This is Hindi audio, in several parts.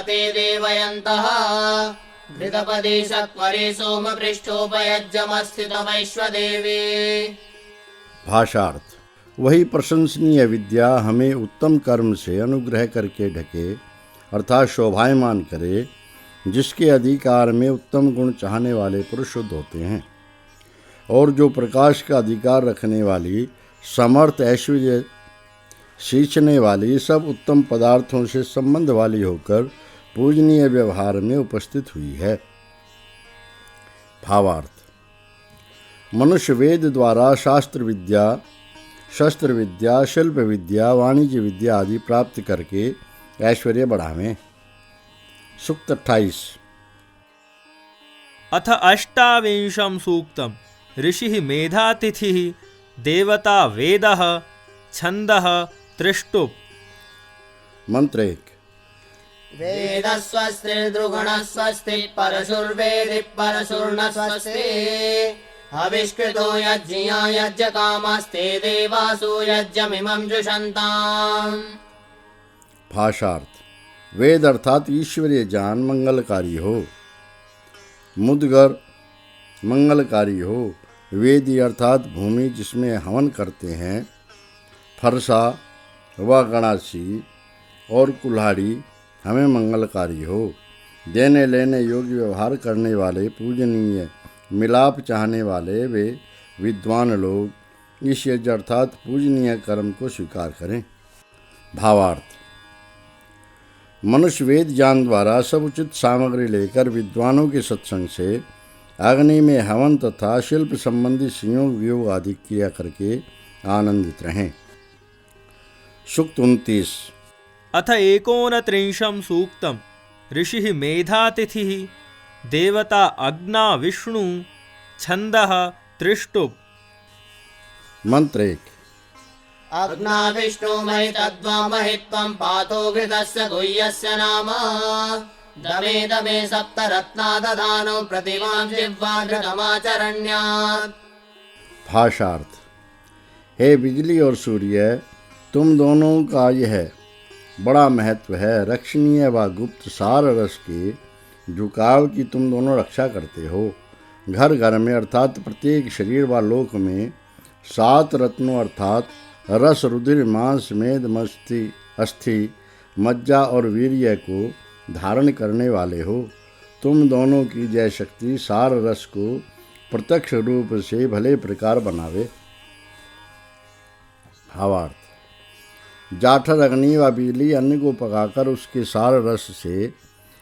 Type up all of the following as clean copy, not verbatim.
ते देवयन्तः घृतपदे सत्वरे सोमपृष्ठोपयज्जमस्थितमैश्वदेवे। भाषार्थ। वही प्रशंसनीय विद्या हमें उत्तम कर्म से अनुग्रह करके ढके अर्थात शोभायमान करे, जिसके अधिकार में उत्तम गुण चाहने वाले पुरुष शुद्ध होते हैं, और जो प्रकाश का अधिकार रखने वाली, समर्थ, ऐश्वर्य सींचने वाली, सब उत्तम पदार्थों से संबंध वाली होकर पूजनीय व्यवहार में उपस्थित हुई है। भावार्थ। मनुष्य वेद द्वारा शास्त्र विद्या, शस्त्र विद्या, शिल्प विद्या, वाणिज्य विद्या आदि प्राप्त करके ऐश्वर्य बढ़ावें। सूक्त 28। अथ अष्टाविंशं सूक्तम् ऋषिः मेधातिथिः देवता वेदः छन्दः त्रिष्टुप्। मंत्र 1। वेदस्वस्तिर्दृगुणः स्वस्ति परशुर्वेदिः परशुर्न स्वस्ति हविष्कृतो यज्ञिया यज्ञकामस्ते देवासु यज्ञमिमं जुषन्ताम्। भाषार्थ। वेद अर्थात ईश्वरीय ज्ञान मंगलकारी हो, मुद्गर मंगलकारी हो। वेदी अर्थात भूमि जिसमें हवन करते हैं, फरसा व गणासी और कुल्हाड़ी हमें मंगलकारी हो। देने लेने योग्य व्यवहार करने वाले, पूजनीय, मिलाप चाहने वाले वे विद्वान लोग इस यज्ञ अर्थात पूजनीय कर्म को स्वीकार करें। भावार्थ। मनुष्य वेद ज्ञान द्वारा सब उचित सामग्री लेकर विद्वानों के सत्संग से अग्नि में हवन तथा शिल्प संबंधी संयोग वियोग आदि क्रिया करके आनंदित रहें। सूक्त 29। अथ एकोनत्रिंशं सूक्तम् ऋषिः मेधातिथिः देवता अग्ना विष्णु छन्दः त्रिष्टुप्। मंत्र 1। अग्ना विष्णु महितद्वा महित्वं पातो घृतस्य गुह्यस्य नाम दमे दमे सप्तरत्ना दधानो प्रतिमां जिह्वा घृतमाचरण्यात्। भाषार्थ। हे बिजली और सूर्य, तुम दोनों का यह बड़ा महत्व है। रक्षणीय व गुप्त सार रस के झुकाव की तुम दोनों रक्षा करते हो। घर घर में अर्थात प्रत्येक शरीर व लोक में 7 रत्नों अर्थात रस, रुधिर, मांस, मेद, मस्ति, अस्थि, मज्जा और वीर्य को धारण करने वाले हो। तुम दोनों की जय शक्ति सार रस को प्रत्यक्ष रूप से भले प्रकार बनावे। भावार्थ। जाठर, अग्नि व बिजली अन्न को पकाकर उसके सार रस से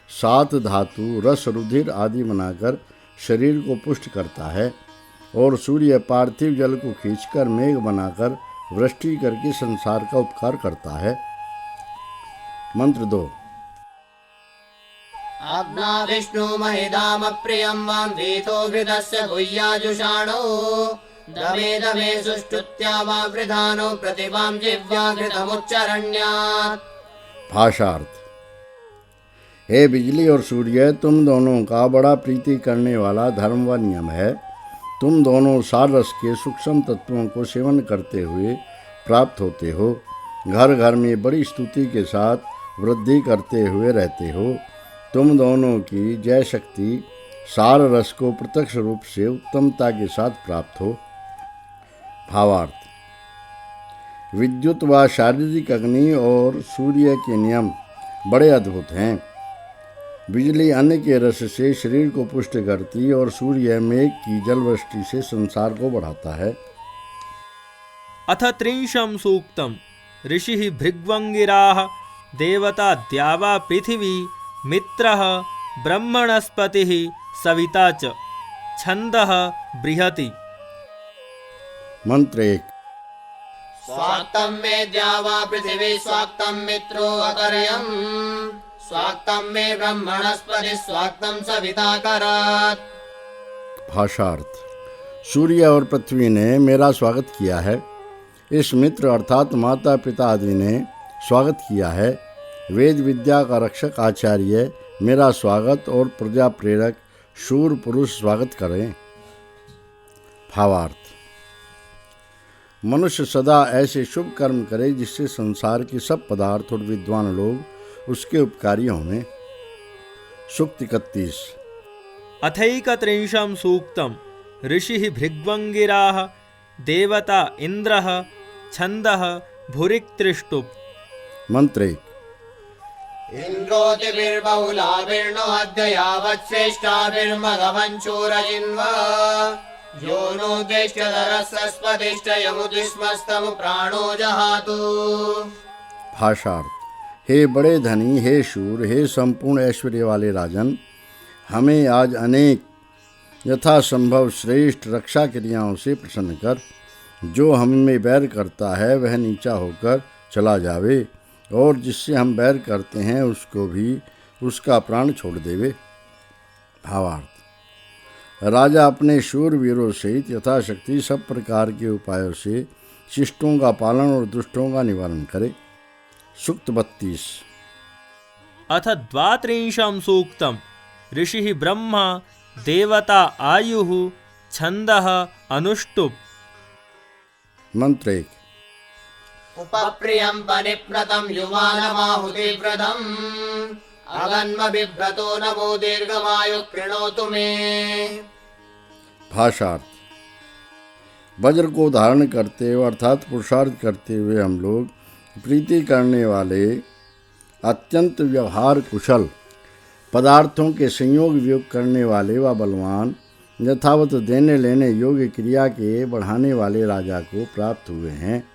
7 धातु, रस, रुधिर आदि बनाकर शरीर को पुष्ट करता है, और सूर्य पार्थिव जल को खींचकर मेघ बनाकर वृष्टि करके संसार का उपकार करता है। मंत्र 2। अग्ना विष्णु महिदामप्रियं वां वीतो घृतस्य गुह्याजुषाणो दमे दमे सुष्टुत्या वा वृधानो प्रतिभां जिह्वा घृतमुच्चरण्यात्। भाषार्थ। हे बिजली और सूर्य, तुम दोनों का बड़ा प्रीति करने वाला धर्म व नियम है। तुम दोनों सार रस के सूक्ष्म तत्वों को सेवन करते हुए प्राप्त होते हो। घर घर में बड़ी स्तुति के साथ वृद्धि करते हुए रहते हो। तुम दोनों की जय शक्ति सार रस को प्रत्यक्ष रूप से उत्तमता के साथ प्राप्त हो। भावार्थ। विद्युत व शारीरिक अग्नि और सूर्य के नियम बड़े अद्भुत हैं। बिजली अन्न के रस से शरीर को पुष्ट करती और सूर्य मेघ की जलवृष्टि से संसार को बढ़ाता है। अथ त्रिंशं सूक्तम् ऋषिः भृग्वङ्गिराः देवता द्यावा पृथिवी मित्रः ब्रह्मणस्पतिः सविता च छन्दः बृहति। मंत्र 1। स्वाक्तं मे द्यावा पृथिवी स्वाक्तं मित्रो अकर्यम् स्वाक्तं मे ब्रह्मणस्पति स्वाक्तं सविता करात्। भाषार्थ। सूर्य और पृथ्वी ने मेरा स्वागत किया है। इस मित्र अर्थात माता पिता आदि ने स्वागत किया है। वेद विद्या का रक्षक आचार्य मेरा स्वागत और प्रजा प्रेरक शूर पुरुष स्वागत करें। भावार्थ। मनुष्य सदा ऐसे शुभ कर्म करे जिससे संसार के सब पदार्थ और विद्वान लोग उसके उपकारी हों। सूक्त 31। अथैकत्रिंशं सूक्तं ऋषिः भृग्वङ्गिराः देवता इन्द्रः छन्दः भुरिक्तृष्टुप्। मंत्र 1। इन्द्रोतिभिर्बहुलाभिर्नो अद्य यावत् श्रेष्ठाभिर्मघवञ्चूरजिन्वा यो नो ज्येष्ठधरस्वस्पतिश्च यमुतिष्मस्तमु प्राणो जहातु। भाषार्थ। हे बड़े धनी, हे शूर, हे संपूर्ण ऐश्वर्य वाले राजन, हमें आज अनेक यथासंभव श्रेष्ठ रक्षा क्रियाओं से प्रसन्न कर। जो हम में बैर करता है वह नीचा होकर चला जावे, और जिससे हम बैर करते हैं उसको भी उसका प्राण छोड़ देवे। भावार्थ। राजा अपने शूरवीरों सहित यथाशक्ति सब प्रकार के उपायों से शिष्टों का पालन और दुष्टों का निवारण करे। सूक्त 32। अथ द्वात्रिंशं सूक्तं ऋषिः ब्रह्मा देवता आयुः छन्दः अनुष्टुप्। मंत्र 1। उपप्रियं परिप्लतं युवानमाहुतिव्रतम् अगन्म बिभ्रतो नमो दीर्घमायुः कृणोतु मे। भाषार्थ। वज्र को धारण करते हुए अर्थात पुरुषार्थ करते हुए हम लोग प्रीति करने वाले अत्यंत व्यवहार कुशल पदार्थों के संयोग वियोग करने वाले व बलवान यथावत देने लेने योग्य क्रिया के बढ़ाने वाले राजा को प्राप्त हुए हैं,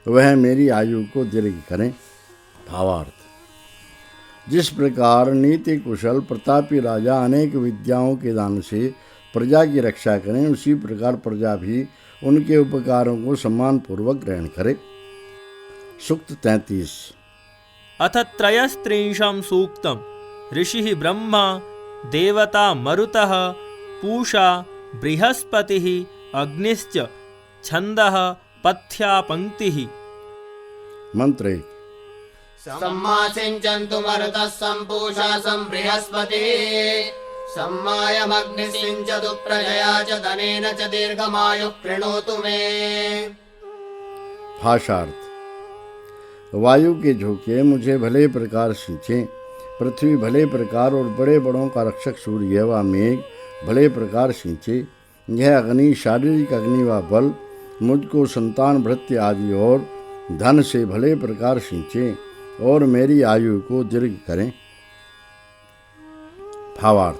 वह मेरी आयु को दीर्घ करें। भावार्थ। जिस प्रकार नीति कुशल प्रतापी राजा अनेक विद्याओं के दान से प्रजा की रक्षा करें, उसी प्रकार प्रजा भी उनके उपकारों को सम्मानपूर्वक ग्रहण करे। सूक्त 33। अथ त्रयस्त्रिंशं सूक्तं ऋषिः ब्रह्मा देवता मरुतः पूषा बृहस्पतिः अग्निश्च छन्दः पथ्या पंक्तिः। मंत्र 1। सम्मासिञ्चन्तु मरुतः सम्पूषा बृहस्पतिः सम्मायमग्निसिञ्चतु प्रजया च धनेन च दीर्घमायुः कृणोतु मे। भाषार्थ। वायु के झोंके मुझे भले प्रकार सिंचे, पृथ्वी भले प्रकार और बड़े बड़ों का रक्षक सूर्य व मेघ भले प्रकार सिंचे। यह अग्नि शारीरिक अग्नि व बल मुझको संतान भृत्य आदि और धन से भले प्रकार सिंचे और मेरी आयु को दीर्घ करें। भावार्थ।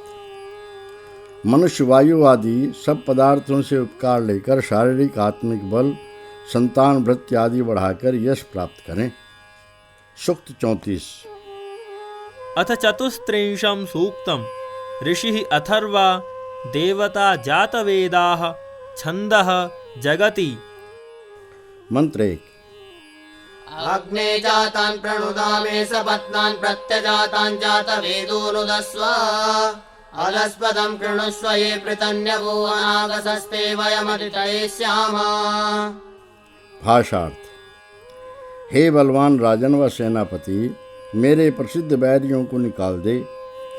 मनुष्य वायु आदि सब पदार्थों से उपकार लेकर शारीरिक आत्मिक बल संतान भृत्य आदि बढ़ाकर यश प्राप्त करें। सूक्त 34। अथ चतुस्त्रिंशं सूक्तं ऋषिः अथर्वा देवता जातवेदाः छन्दः जगति। मंत्र 1। अग्ने जातान् प्रणुदामे सपत्नान् प्रत्यजातान् जातवेदोऽनुदस्व अलस्पदं कृणुष्व ये पृतन्यवो अनागसस्ते वयमतितये स्याम। भाषार्थ। हे बलवान राजन व सेनापति, मेरे प्रसिद्ध बैरियों को निकाल दे।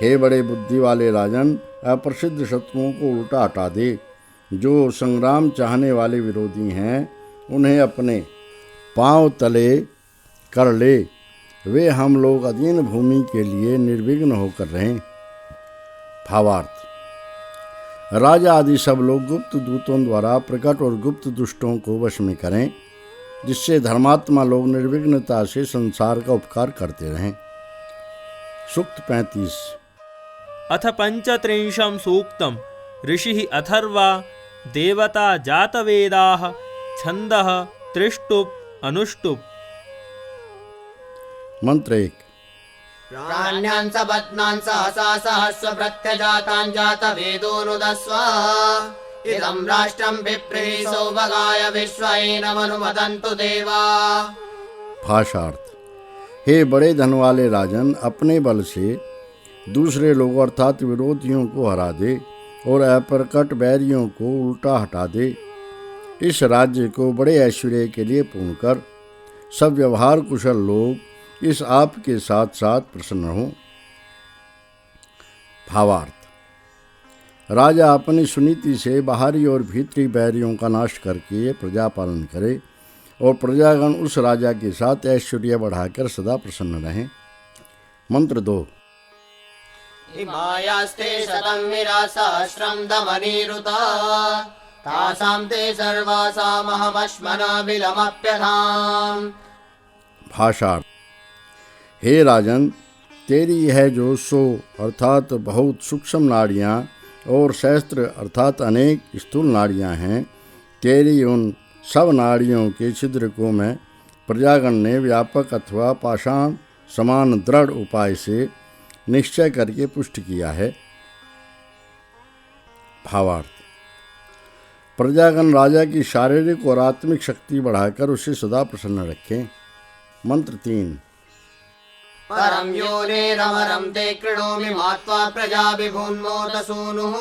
हे बड़े बुद्धि वाले राजन, अप्रसिद्ध शत्रुओं को उल्टा हटा दे। जो संग्राम चाहने वाले विरोधी हैं उन्हें अपने पांव तले कर ले। वे हम लोग अधीन भूमि के लिए निर्विघ्न होकर रहें। भावार्थ। राजा आदि सब लोग गुप्त दूतों द्वारा प्रकट और गुप्त दुष्टों को वश में करें, जिससे धर्मात्मा लोग निर्विघ्नता से संसार का उपकार करते रहें। सूक्त 35। अथ पंचत्रिंशं सूक्तं ऋषिः अथर्वा देवता जातवेदाः छन्दः त्रिष्टुप् अनुष्टुप्। मंत्र 1। प्राण्यान् सपत्नान् सहसा सहस्व प्रत्यजातान् जातवेदोऽनुदस्व इदं राष्ट्रं विप्रीहि सौभगाय विश्वैनमनुमदन्तु देवा। भाषार्थ। हे बड़े धन वाले राजन, अपने बल से दूसरे लोगों अर्थात विरोधियों को हरा दे और अप्रकट बैरियों को उल्टा हटा दे। इस राज्य को बड़े ऐश्वर्य के लिए पूर्ण कर। सब व्यवहार कुशल लोग इस आप के साथ साथ प्रसन्न हों। भावार्थ। राजा अपनी सुनीति से बाहरी और भीतरी बैरियों का नाश करके प्रजा पालन करे और प्रजागण उस राजा के साथ ऐश्वर्य बढ़ाकर सदा प्रसन्न रहें। मंत्र 2। इमायास्ते शतं विरा सहस्रं दमनीरुता तासां ते सर्वासामहमश्मनाबिलमप्यथाम्। भाषार्थ। हे राजन, तेरी यह जो 100 अर्थात बहुत सूक्ष्म नाड़ियाँ और सहस्त्र अर्थात अनेक स्थूल नाड़ियाँ हैं, तेरी उन सब नाड़ियों के छिद्र को मैं प्रजागण ने व्यापक अथवा पाषाण समान दृढ़ उपाय से निश्चय करके पुष्ट किया है। भावार्थ। प्रजागण राजा की शारीरिक और आत्मिक शक्ति बढ़ाकर उसे सदा प्रसन्न रखें। मंत्र 3। परं योनिरमरं ते कृणोमि मात्वा प्रजाभिभून्मोत सूनुः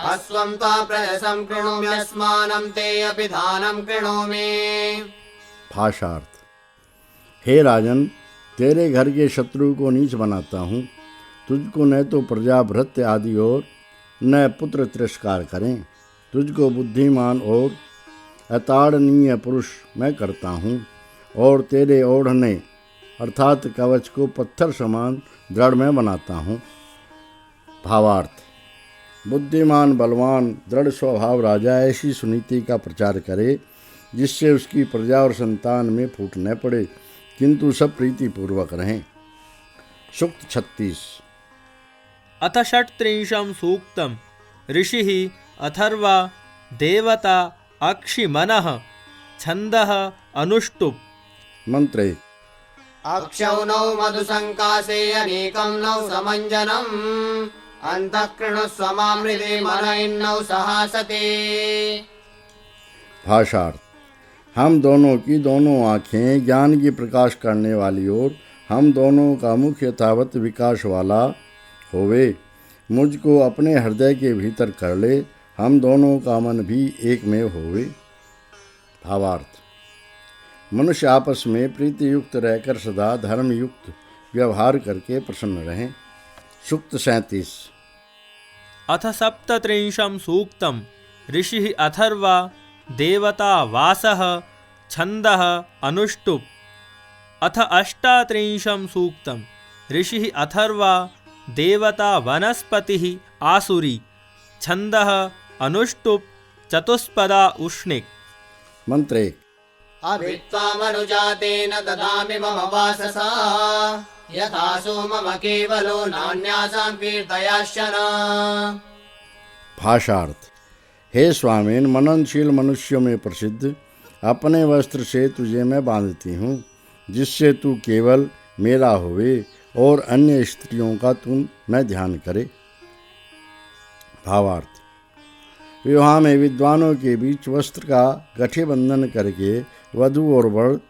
अस्वं त्वा प्रयसं कृणोम्यस्मानं ते अपि धानं कृणोमि। भाषार्थ। हे राजन, तेरे घर के शत्रु को नीच बनाता हूँ। तुझको न तो प्रजा भृत्य आदि और न पुत्र तिरस्कार करें। तुझको बुद्धिमान और अताड़नीय पुरुष मैं करता हूँ और तेरे ओढ़ने अर्थात कवच को पत्थर समान दृढ़ में बनाता हूँ। भावार्थ। बुद्धिमान बलवान दृढ़ स्वभाव राजा ऐसी सुनीति का प्रचार करे जिससे उसकी प्रजा और संतान में फूट न पड़े, किंतु सब प्रीतिपूर्वक रहें। सूक्त 36। अथ 36 सूक्तम् ऋषिः अथर्वा देवता अक्षिमनः छन्दः अनुष्टुप्। मंत्र 1। अक्षौनौ मधुसङ्कासे अनेकं नौ समञ्जनम् अन्तः कृणुस्व मां हृदि मन इन्नौ सहासते। भाषार्थ। हम दोनों की दोनों आँखें ज्ञान की प्रकाश करने वाली और हम दोनों का मुख यथावत विकास वाला होवे, मुझको अपने हृदय के भीतर कर ले। हम दोनों का मन भी एक में होवे। भावार्थ। मनुष्य आपस में प्रीति युक्त रहकर सदा धर्म युक्त व्यवहार करके प्रसन्न रहें। सूक्त 37। अथ 37 सूक्तम् ऋषिः अथर्वा देवता वासः छन्दः अनुष्टुप्। अथ 38 सूक्तम् ऋषिः अथर्वा देवता वनस्पतिः आसुरी छन्दः अनुष्टुप् चतुष्पदा उष्णिक्। मंत्र 1। अभित्वा मनुजातेन ददामि मम वाससा यथा सोमम केवलो नान्यासां कीर्तयाश्चन। भाषार्थ। हे स्वामीन, मननशील मनुष्यों में प्रसिद्ध अपने वस्त्र से तुझे मैं बांधती हूँ, जिससे तू केवल मेरा होवे और अन्य स्त्रियों का तू न ध्यान करे। भावार्थ। विवाह में विद्वानों के बीच वस्त्र का गठबंधन करके वधू और वर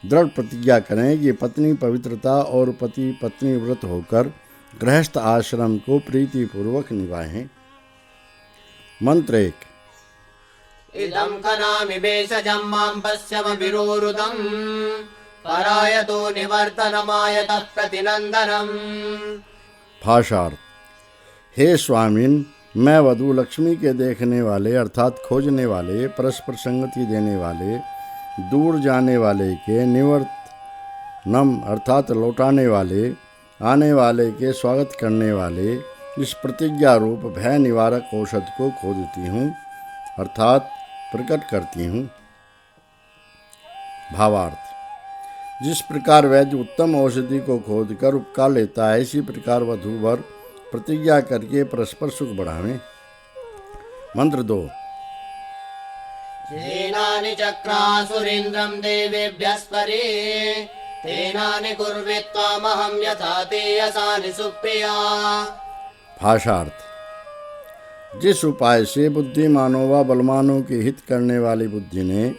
दृढ़ प्रतिज्ञा करें कि पत्नी पवित्रता और पति पत्नी व्रत होकर गृहस्थ आश्रम को प्रीतिपूर्वक निभाएं। मंत्र 1। इदं कनामि भेषजं मां पश्यम विरोरुदं परायतो निवर्तनमायतः प्रतिनंदनम्। भाषार्थ। हे स्वामिन, मैं वधु लक्ष्मी के देखने वाले अर्थात खोजने वाले, परस्पर संगति देने वाले, दूर जाने वाले के निवर्तनम अर्थात लौटाने वाले, आने वाले के स्वागत करने वाले इस प्रतिज्ञा रूप भय निवारक औषध को खोजती हूँ अर्थात प्रकट करती हूँ। भावार्थ। जिस प्रकार वैद्य उत्तम औषधि को खोदकर उपका लेता है, इसी प्रकार वधूवर प्रतिज्ञा करके परस्पर सुख बढ़ावें। मंत्र 2। येनानि चक्रासुरीन्द्रं देवेभ्यस्परे तेनानि कुर्वित्वामहं यथा ते यसानि सुप्रिया। भाषार्थ। जिस उपाय से बुद्धिमानों व बलवानों के हित करने वाली बुद्धि ने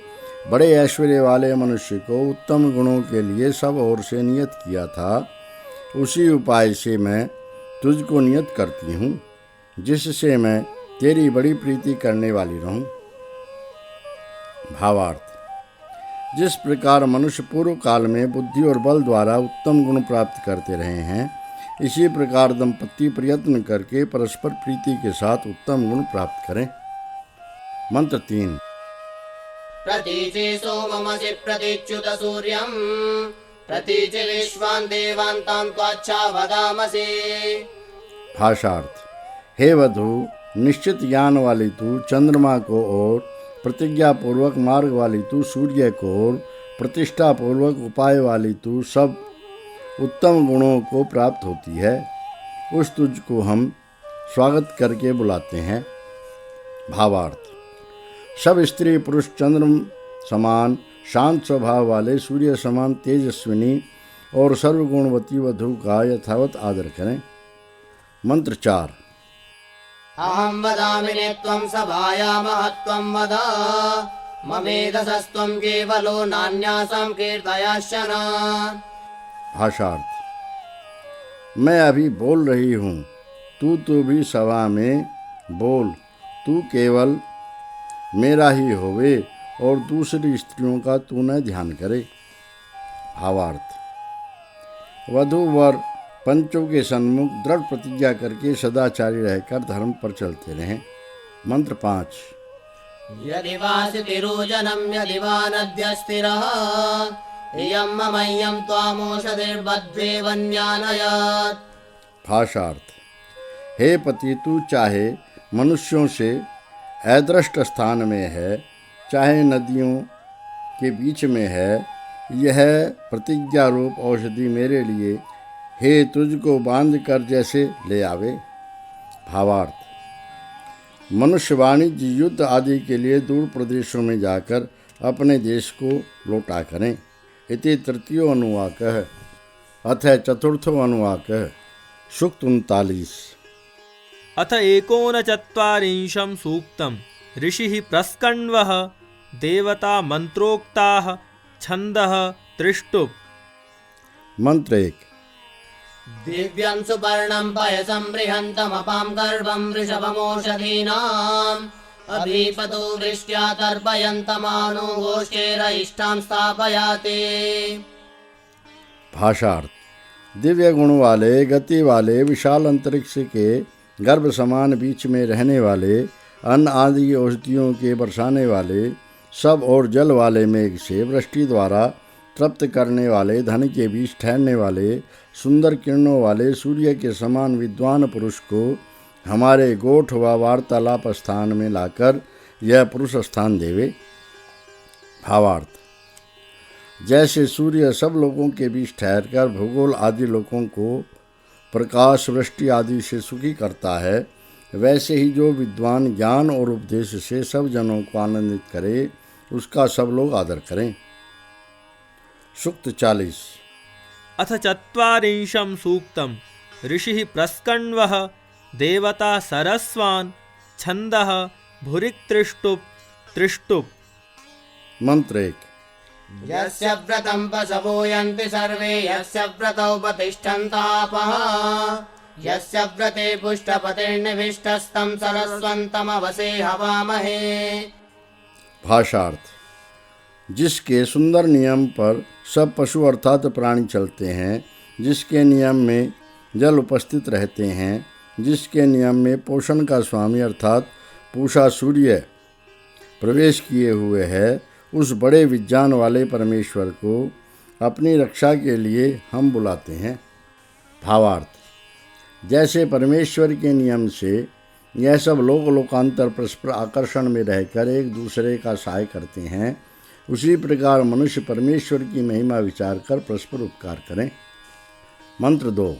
बड़े ऐश्वर्य वाले मनुष्य को उत्तम गुणों के लिए सब ओर से नियत किया था, उसी उपाय से मैं तुझको नियत करती हूँ, जिससे मैं तेरी बड़ी प्रीति करने वाली रहूँ। भावार्थ। जिस प्रकार मनुष्य पूर्व काल में बुद्धि और बल द्वारा उत्तम गुण प्राप्त करते रहे हैं, इसी प्रकार दंपति प्रयत्न करके परस्पर प्रीति के साथ उत्तम गुण प्राप्त करें। मंत्र 3। प्रतीचे सोममसि प्रतीच्युत सूर्यम् प्रतीचे विश्वान् देवान् तान् त्वाच्छा वदामसि भाषार्थ। हे वधु, निश्चित ज्ञान वाली तू चंद्रमा को और प्रतिज्ञापूर्वक मार्ग वाली तू सूर्य को और प्रतिष्ठापूर्वक उपाय वाली तू सब उत्तम गुणों को प्राप्त होती है। उस तुझ को हम स्वागत करके बुलाते हैं। भावार्थ। सब स्त्री पुरुष चंद्र समान शांत स्वभाव वाले सूर्य समान तेजस्विनी और सर्वगुणवती वधु का यथावत आदर करें। मंत्र 4। अहं वदामि नेत्वं सभाया महत्त्वं वद ममेधसस्त्वं केवलो नान्यासां कीर्तयाश्चन। भाषार्थ। मैं अभी बोल रही हूँ, तू तो भी सभा में बोल। तू केवल मेरा ही होवे और दूसरी स्त्रियों का तू न ध्यान करे। भावार्थ। वधू वर पंचों के सन्मुख दृढ़ प्रतिज्ञा करके सदाचारी रहकर धर्म पर चलते रहें। मंत्र 5। यदि वासितिरोजनं यदि वा नद्यस्थिरः इयं ममह्यं त्वामोषधिर्बध्वे वन्यानयात्। भाषार्थ। हे पति, तू चाहे मनुष्यों से अदृष्ट स्थान में है, चाहे नदियों के बीच में है, यह प्रतिज्ञा रूप औषधि मेरे लिए हे तुझको बांध कर जैसे ले आवे। भावार्थ। मनुष्य वाणिज्य युद्ध आदि के लिए दूर प्रदेशों में जाकर अपने देश को लौटा करें। इति तृतीयो अनुवाकः अथ चतुर्थो अनुवाकः। सूक्त 39। अथ एकोनचत्वारिंशं सूक्तं ऋषिः प्रस्कण्वः देवता मंत्रोक्ताः छन्दः त्रिष्टुप्। मंत्र 1। दिव्यं सुपर्णं पयसं बृहन्तमपां गर्भं वृषभमोषधीनाम् अभीपतो वृष्ट्या तर्पयन्तमानो गोष्ठेरयिष्ठां स्थापयाते। भाषार्थ। दिव्य गुण वाले, गति वाले, विशाल अंतरिक्ष के गर्भ समान बीच में रहने वाले, अन्न आदि औषधियों के बरसाने वाले, सब और जल वाले मेघ से वृष्टि द्वारा तृप्त करने वाले, धन के बीच ठहरने वाले, सुंदर किरणों वाले सूर्य के समान विद्वान पुरुष को हमारे गोठ व वार्तालाप स्थान में लाकर यह पुरुष स्थान देवे। भावार्थ। जैसे सूर्य सब लोगों के बीच ठहरकर भूगोल आदि लोगों को प्रकाश, वृष्टि आदि से सुखी करता है, वैसे ही जो विद्वान ज्ञान और उपदेश से सब जनों को आनंदित करे, उसका सब लोग आदर करें। सूक्त 40। अथ चत्वारिंशं सूक्तं ऋषिः प्रस्कण्वः देवता सरस्वान् छन्दः भुरिक्तृष्टुप् त्रिष्टुप्। मंत्र 1। यस्य व्रतं पशवो यन्ति सर्वे यस्य व्रतौ प्रतिष्ठन्तापः यस्य व्रते पुष्टपतिर्निविष्टस्तं सरस्वन्तमवसे हवामहे। भाषार्थ। जिसके सुंदर नियम पर सब पशु अर्थात प्राणी चलते हैं, जिसके नियम में जल उपस्थित रहते हैं, जिसके नियम में पोषण का स्वामी अर्थात पूषा सूर्य प्रवेश किए हुए है, उस बड़े विज्ञान वाले परमेश्वर को अपनी रक्षा के लिए हम बुलाते हैं। भावार्थ। जैसे परमेश्वर के नियम से यह सब लोक लोकांतर परस्पर आकर्षण में रहकर एक दूसरे का सहाय करते हैं, उसी प्रकार मनुष्य परमेश्वर की महिमा विचार कर परस्पर उपकार करें। मंत्र 2।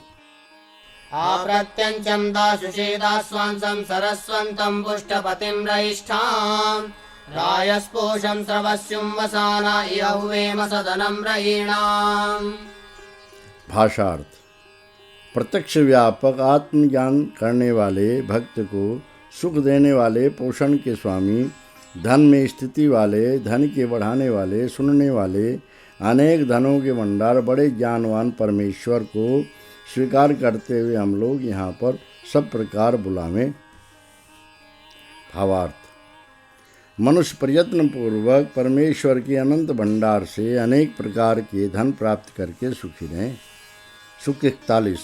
आप्रत्यञ्चं दाशुषेदास्वांसं सरस्वन्तं पुष्टपतिं रयिष्ठां रायस्पोषं स्रवस्युं वसाना इहवेम सदनं रयीणाम्। भाषार्थ। प्रत्यक्ष व्यापक आत्मज्ञान करने वाले भक्त को सुख देने वाले, पोषण के स्वामी, धन में स्थिति वाले, धन के बढ़ाने वाले, सुनने वाले, अनेक धनों के भंडार, बड़े ज्ञानवान परमेश्वर को स्वीकार करते हुए हम लोग यहाँ पर सब प्रकार बुलावें। भावार्थ। मनुष्य प्रयत्न पूर्वक परमेश्वर के अनंत भंडार से अनेक प्रकार के धन प्राप्त करके सुखी रहें। सूक्त 41।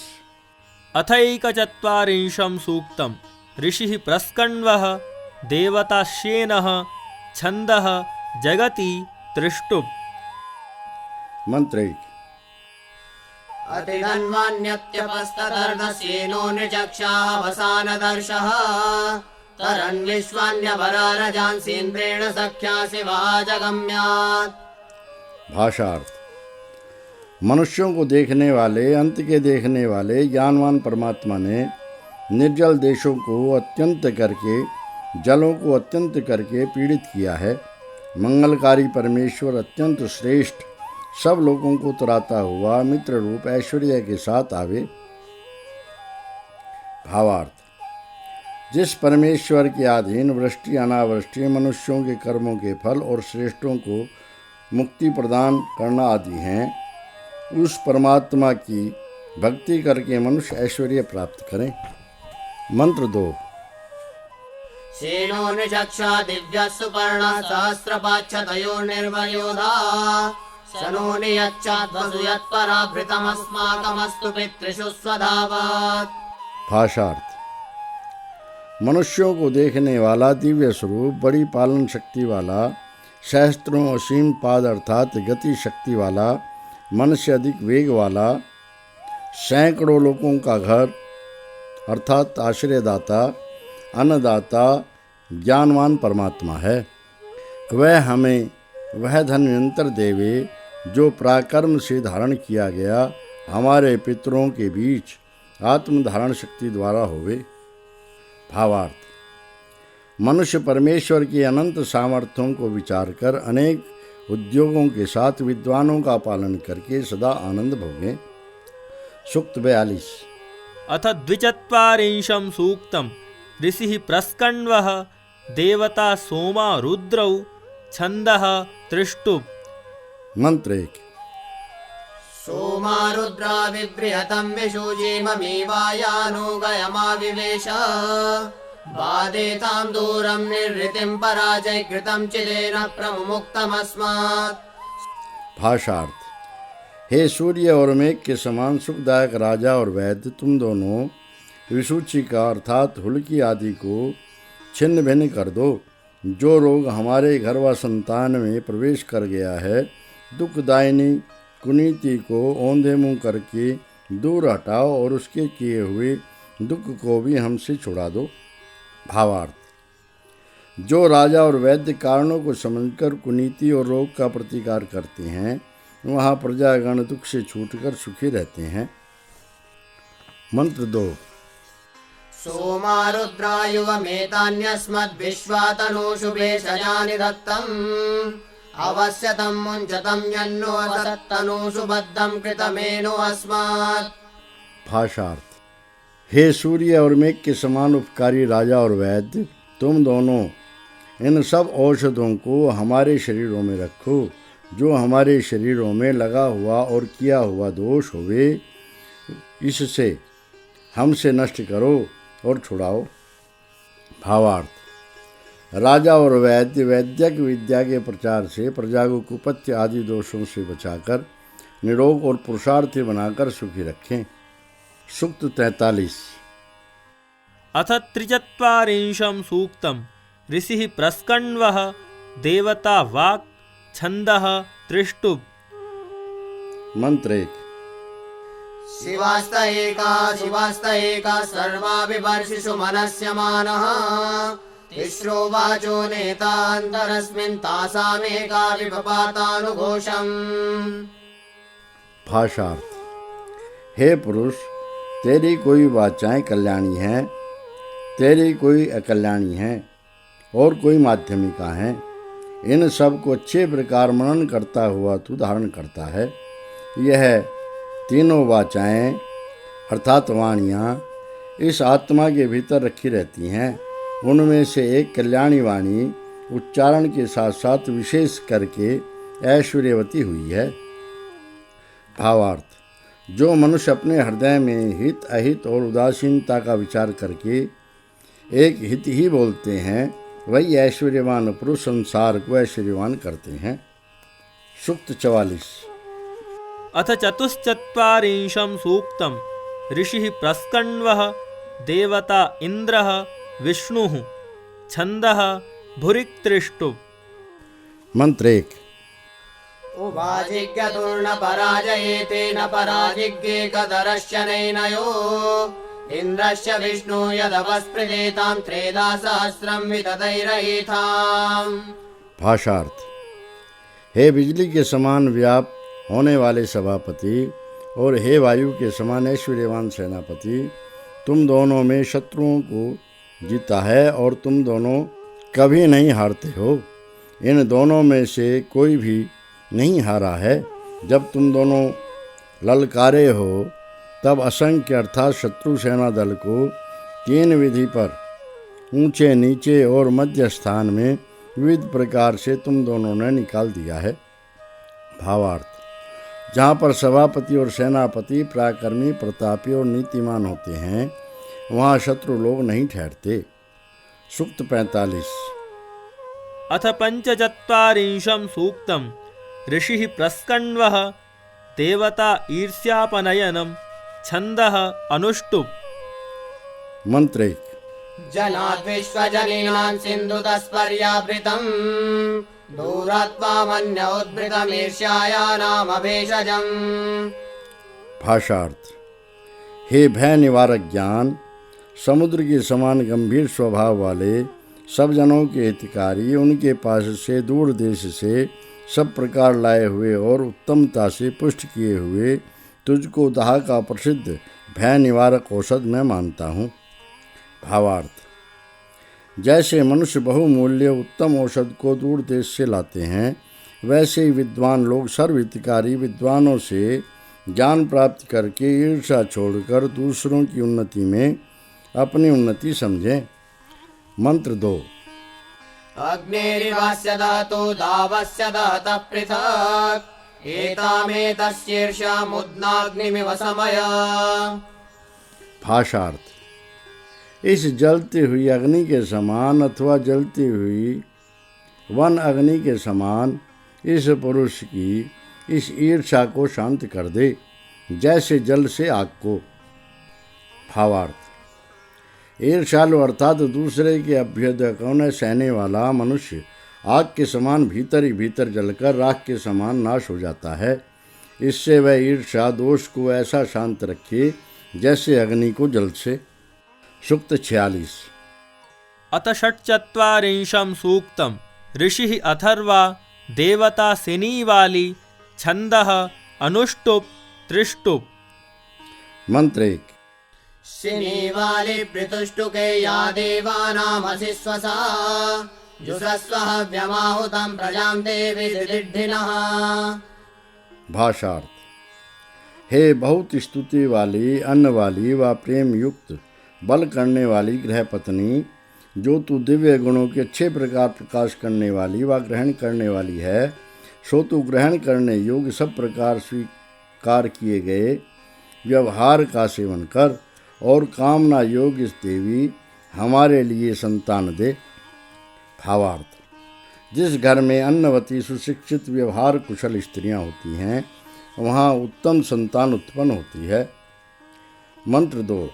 अथैकचत्वारिंशं सूक्तं ऋषिः प्रस्कण्वः देवताश्येनः छन्दः जगति त्रिष्टुप्। मंत्र 1। अतिधन्वान्यत्यपस्तदर्धस्येनो निचक्षावसानदर्शः तरन्विश्वान्यवरारजांसीन्द्रेण सख्या शिवा जगम्यात्। भाषार्थ। मनुष्यों को देखने वाले, अंत के देखने वाले ज्ञानवान परमात्मा ने निर्जल देशों को अत्यंत करके, जलों को अत्यंत करके पीड़ित किया है। मंगलकारी परमेश्वर अत्यंत श्रेष्ठ सब लोगों को तराता हुआ मित्र रूप ऐश्वर्य के साथ आवे। भावार्थ। जिस परमेश्वर के अधीन वृष्टि अनावृष्टि, मनुष्यों के कर्मों के फल और श्रेष्ठों को मुक्ति प्रदान करना आदि हैं, उस परमात्मा की भक्ति करके मनुष्य ऐश्वर्य प्राप्त करें। मंत्र 2। शेनो निचक्षा दिव्य सुपर्ण सहस्रपाच्छतयो निर्वयोधा सनो नियच्छाद्वसु यत्पराभृतमस्माकमस्तु पितृषु स्वधावात्। भाषार्थ। मनुष्यों को देखने वाला दिव्य स्वरूप, बड़ी पालन शक्ति वाला, सहस्त्रों असीम पाद अर्थात गति शक्ति वाला, मन से अधिक वेग वाला, सैकड़ों लोगों का घर अर्थात आश्रयदाता, अन्नदाता, ज्ञानवान परमात्मा है। वह हमें वह धन निरंतर देवे जो प्राकर्म से धारण किया गया हमारे पितरों के बीच आत्मधारण शक्ति द्वारा होवे। भावार्थ। मनुष्य परमेश्वर की अनंत सामर्थ्यों को विचार कर अनेक उद्योगों के साथ विद्वानों का पालन करके सदा आनंद भोगें। सूक्त 42। अथ द्विचत्वारिंशं सूक्तं ऋषिः प्रस्कण्वः देवता सोमा रुद्रौ छन्दः त्रिष्टुप्। मंत्र 1। सोमा रुद्रा विबृहतं विशुजीममीवायानुगयमाविवेश बाधेतां दूरं निर्वृतिं पराजयकृतं चिदेन प्रमुक्तमस्मात्। भाषार्थ। हे सूर्य और मेघ के समान सुखदायक राजा और वैद्य, तुम दोनों विसूची का अर्थात हुलकी आदि को छिन्न भिन्न कर दो। जो रोग हमारे घर व संतान में प्रवेश कर गया है, दुखदायिनी कुनीति को औंधे मुंह करके दूर हटाओ और उसके किए हुए दुख को भी हमसे छुड़ा दो। भावार्थ। जो राजा और वैद्य कारणों को समझकर कुनीति और रोग का प्रतिकार करते हैं, वहाँ प्रजागण दुख से छूटकर सुखी रहते हैं। मंत्र 2। सोमा रुद्रा युवमेतान्यस्मद्विश्वातनूषु भेषजानि दत्तम् अवस्यतं मुञ्चतं यन्नो असत्तनूषु बद्धं कृतमेनो अस्मात्। भाषार्थ। हे सूर्य और मेघ के समान उपकारी राजा और वैद्य, तुम दोनों इन सब औषधों को हमारे शरीरों में रखो। जो हमारे शरीरों में लगा हुआ और किया हुआ दोष होवे, इससे हमसे नष्ट करो और छुड़ाओ। भावार्थ। राजा और वैद्य वैद्यक विद्या के प्रचार से प्रजा को कुपथ्य आदि दोषों से बचाकर निरोग और पुरुषार्थी बनाकर सुखी रखें। सूक्त 43। अथ त्रिचत्वारिंशं सूक्तं ऋषिः प्रस्कण्वः देवता वाक् छन्दः त्रिष्टुप्। मंत्र 1। शिवास्त एका सर्वाभिवर्षिषु मनस्यमानः तिस्रो वाचो नेतान्तरस्मिन् तासामेका विभपातानुघोषम्। भाषार्थ। हे पुरुष, तेरी कोई वाचाएं कल्याणी हैं, तेरी कोई अकल्याणी हैं और कोई माध्यमिका हैं। इन सब को अच्छे प्रकार मनन करता हुआ तू धारण करता है। यह तीनों वाचाएं अर्थात वाणियाँ इस आत्मा के भीतर रखी रहती हैं। उनमें से एक कल्याणी वाणी उच्चारण के साथ साथ विशेष करके ऐश्वर्यवती हुई है। भावार्थ। जो मनुष्य अपने हृदय में हित अहित और उदासीनता का विचार करके एक हित ही बोलते हैं, वही ऐश्वर्यवान पुरुष संसार को ऐश्वर्यवान करते हैं। सूक्त 44। अथ चतुश्चत्वारिंशं सूक्तं ऋषिः प्रस्कण्वः देवता इन्द्रः विष्णुः छन्दः भुरिक् त्रिष्टुप्। मंत्र 1। उवाजिज्ञतुर्न पराजयेते न पराजिज्ञे कदरश्च नैनयो इन्द्रश्च विष्णु यदवस्पृजेतां त्रेधा सहस्रं विततैरहीथाम्। भाषार्थ। हे बिजली के समान व्याप्त होने वाले सभापति और हे वायु के समान ऐश्वर्यवान सेनापति, तुम दोनों में शत्रुओं को जीता है और तुम दोनों कभी नहीं हारते हो। इन दोनों में से कोई भी नहीं हारा है। जब तुम दोनों ललकारे हो तब असंख्य अर्थात शत्रु सेना दल को 3 विधि पर ऊंचे नीचे और मध्य स्थान में विविध प्रकार से तुम दोनों ने निकाल दिया है। भावार्थ। जहाँ पर सभापति और सेनापति पराक्रमी प्रतापी और नीतिमान होते हैं वहाँ शत्रु लोग नहीं ठहरते। सूक्त 45। अथ पञ्चचत्वारिंशं सूक्तं ऋषिः प्रस्कण्वः देवता ईर्ष्यापनयनं छन्दः अनुष्टुप्। मंत्र 1। जनाद्विश्वजनीनां सिन्धुतस्पर्यावृतम् दूरत्वामन्य उद्भृतमीर्ष्यायानामभेषजम्। भाषार्थ। हे भय निवारक ज्ञान, समुद्र के समान गंभीर स्वभाव वाले सब जनों के हितकारी, उनके पास से दूर देश से सब प्रकार लाए हुए और उत्तमता से पुष्ट किए हुए तुझको दाह का प्रसिद्ध भय निवारक औषध मैं मानता हूँ। भावार्थ। जैसे मनुष्य बहुमूल्य उत्तम औषध को दूर देश से लाते हैं, वैसे ही विद्वान लोग सर्वहितकारी विद्वानों से ज्ञान प्राप्त करके ईर्ष्या छोड़कर दूसरों की उन्नति में अपनी उन्नति समझें। मंत्र 2। अग्निरिवास्य धातु दावस्य धातः पृथक् एतामेतस्यीर्ष्यामुद्नाग्निमिव समय। भाषार्थ। इस जलती हुई अग्नि के समान अथवा जलती हुई वन अग्नि के समान इस पुरुष की इस ईर्ष्या को शांत कर दे, जैसे जल से आग को। भावार्थ। ईर्ष्यालु अर्थात दूसरे के अभ्युदय को न सहने वाला मनुष्य आग के समान भीतर ही भीतर जलकर राख के समान नाश हो जाता है। इससे वह ईर्ष्या दोष को ऐसा शांत रखे जैसे अग्नि को जल से। सूक्त 46। अथ षट्चत्वारिंशं सूक्तं ऋषिः अथर्वा देवता सिनीवाली छन्दः अनुष्टुप् त्रिष्टुप्। मंत्र 1। शिनीवालि पृतुष्टुके या देवानामसि स्वसा जुषस्वः व्यमाहुतं प्रजां देवी दिदिढ्ढिनः। भाषार्थ। हे बहुत स्तुति वाली, अन्न वाली व प्रेम युक्त बल करने वाली गृह पत्नी, जो तू दिव्य गुणों के अच्छे प्रकार प्रकाश करने वाली व ग्रहण करने वाली है, सो तू ग्रहण करने योग्य सब प्रकार स्वीकार किए गए व्यवहार का सेवन कर और कामना योग्य इस देवी हमारे लिए संतान दे। भावार्थ। जिस घर में अन्नवती सुशिक्षित व्यवहार कुशल स्त्रियां होती हैं वहाँ उत्तम संतान उत्पन्न होती है। मंत्र 2।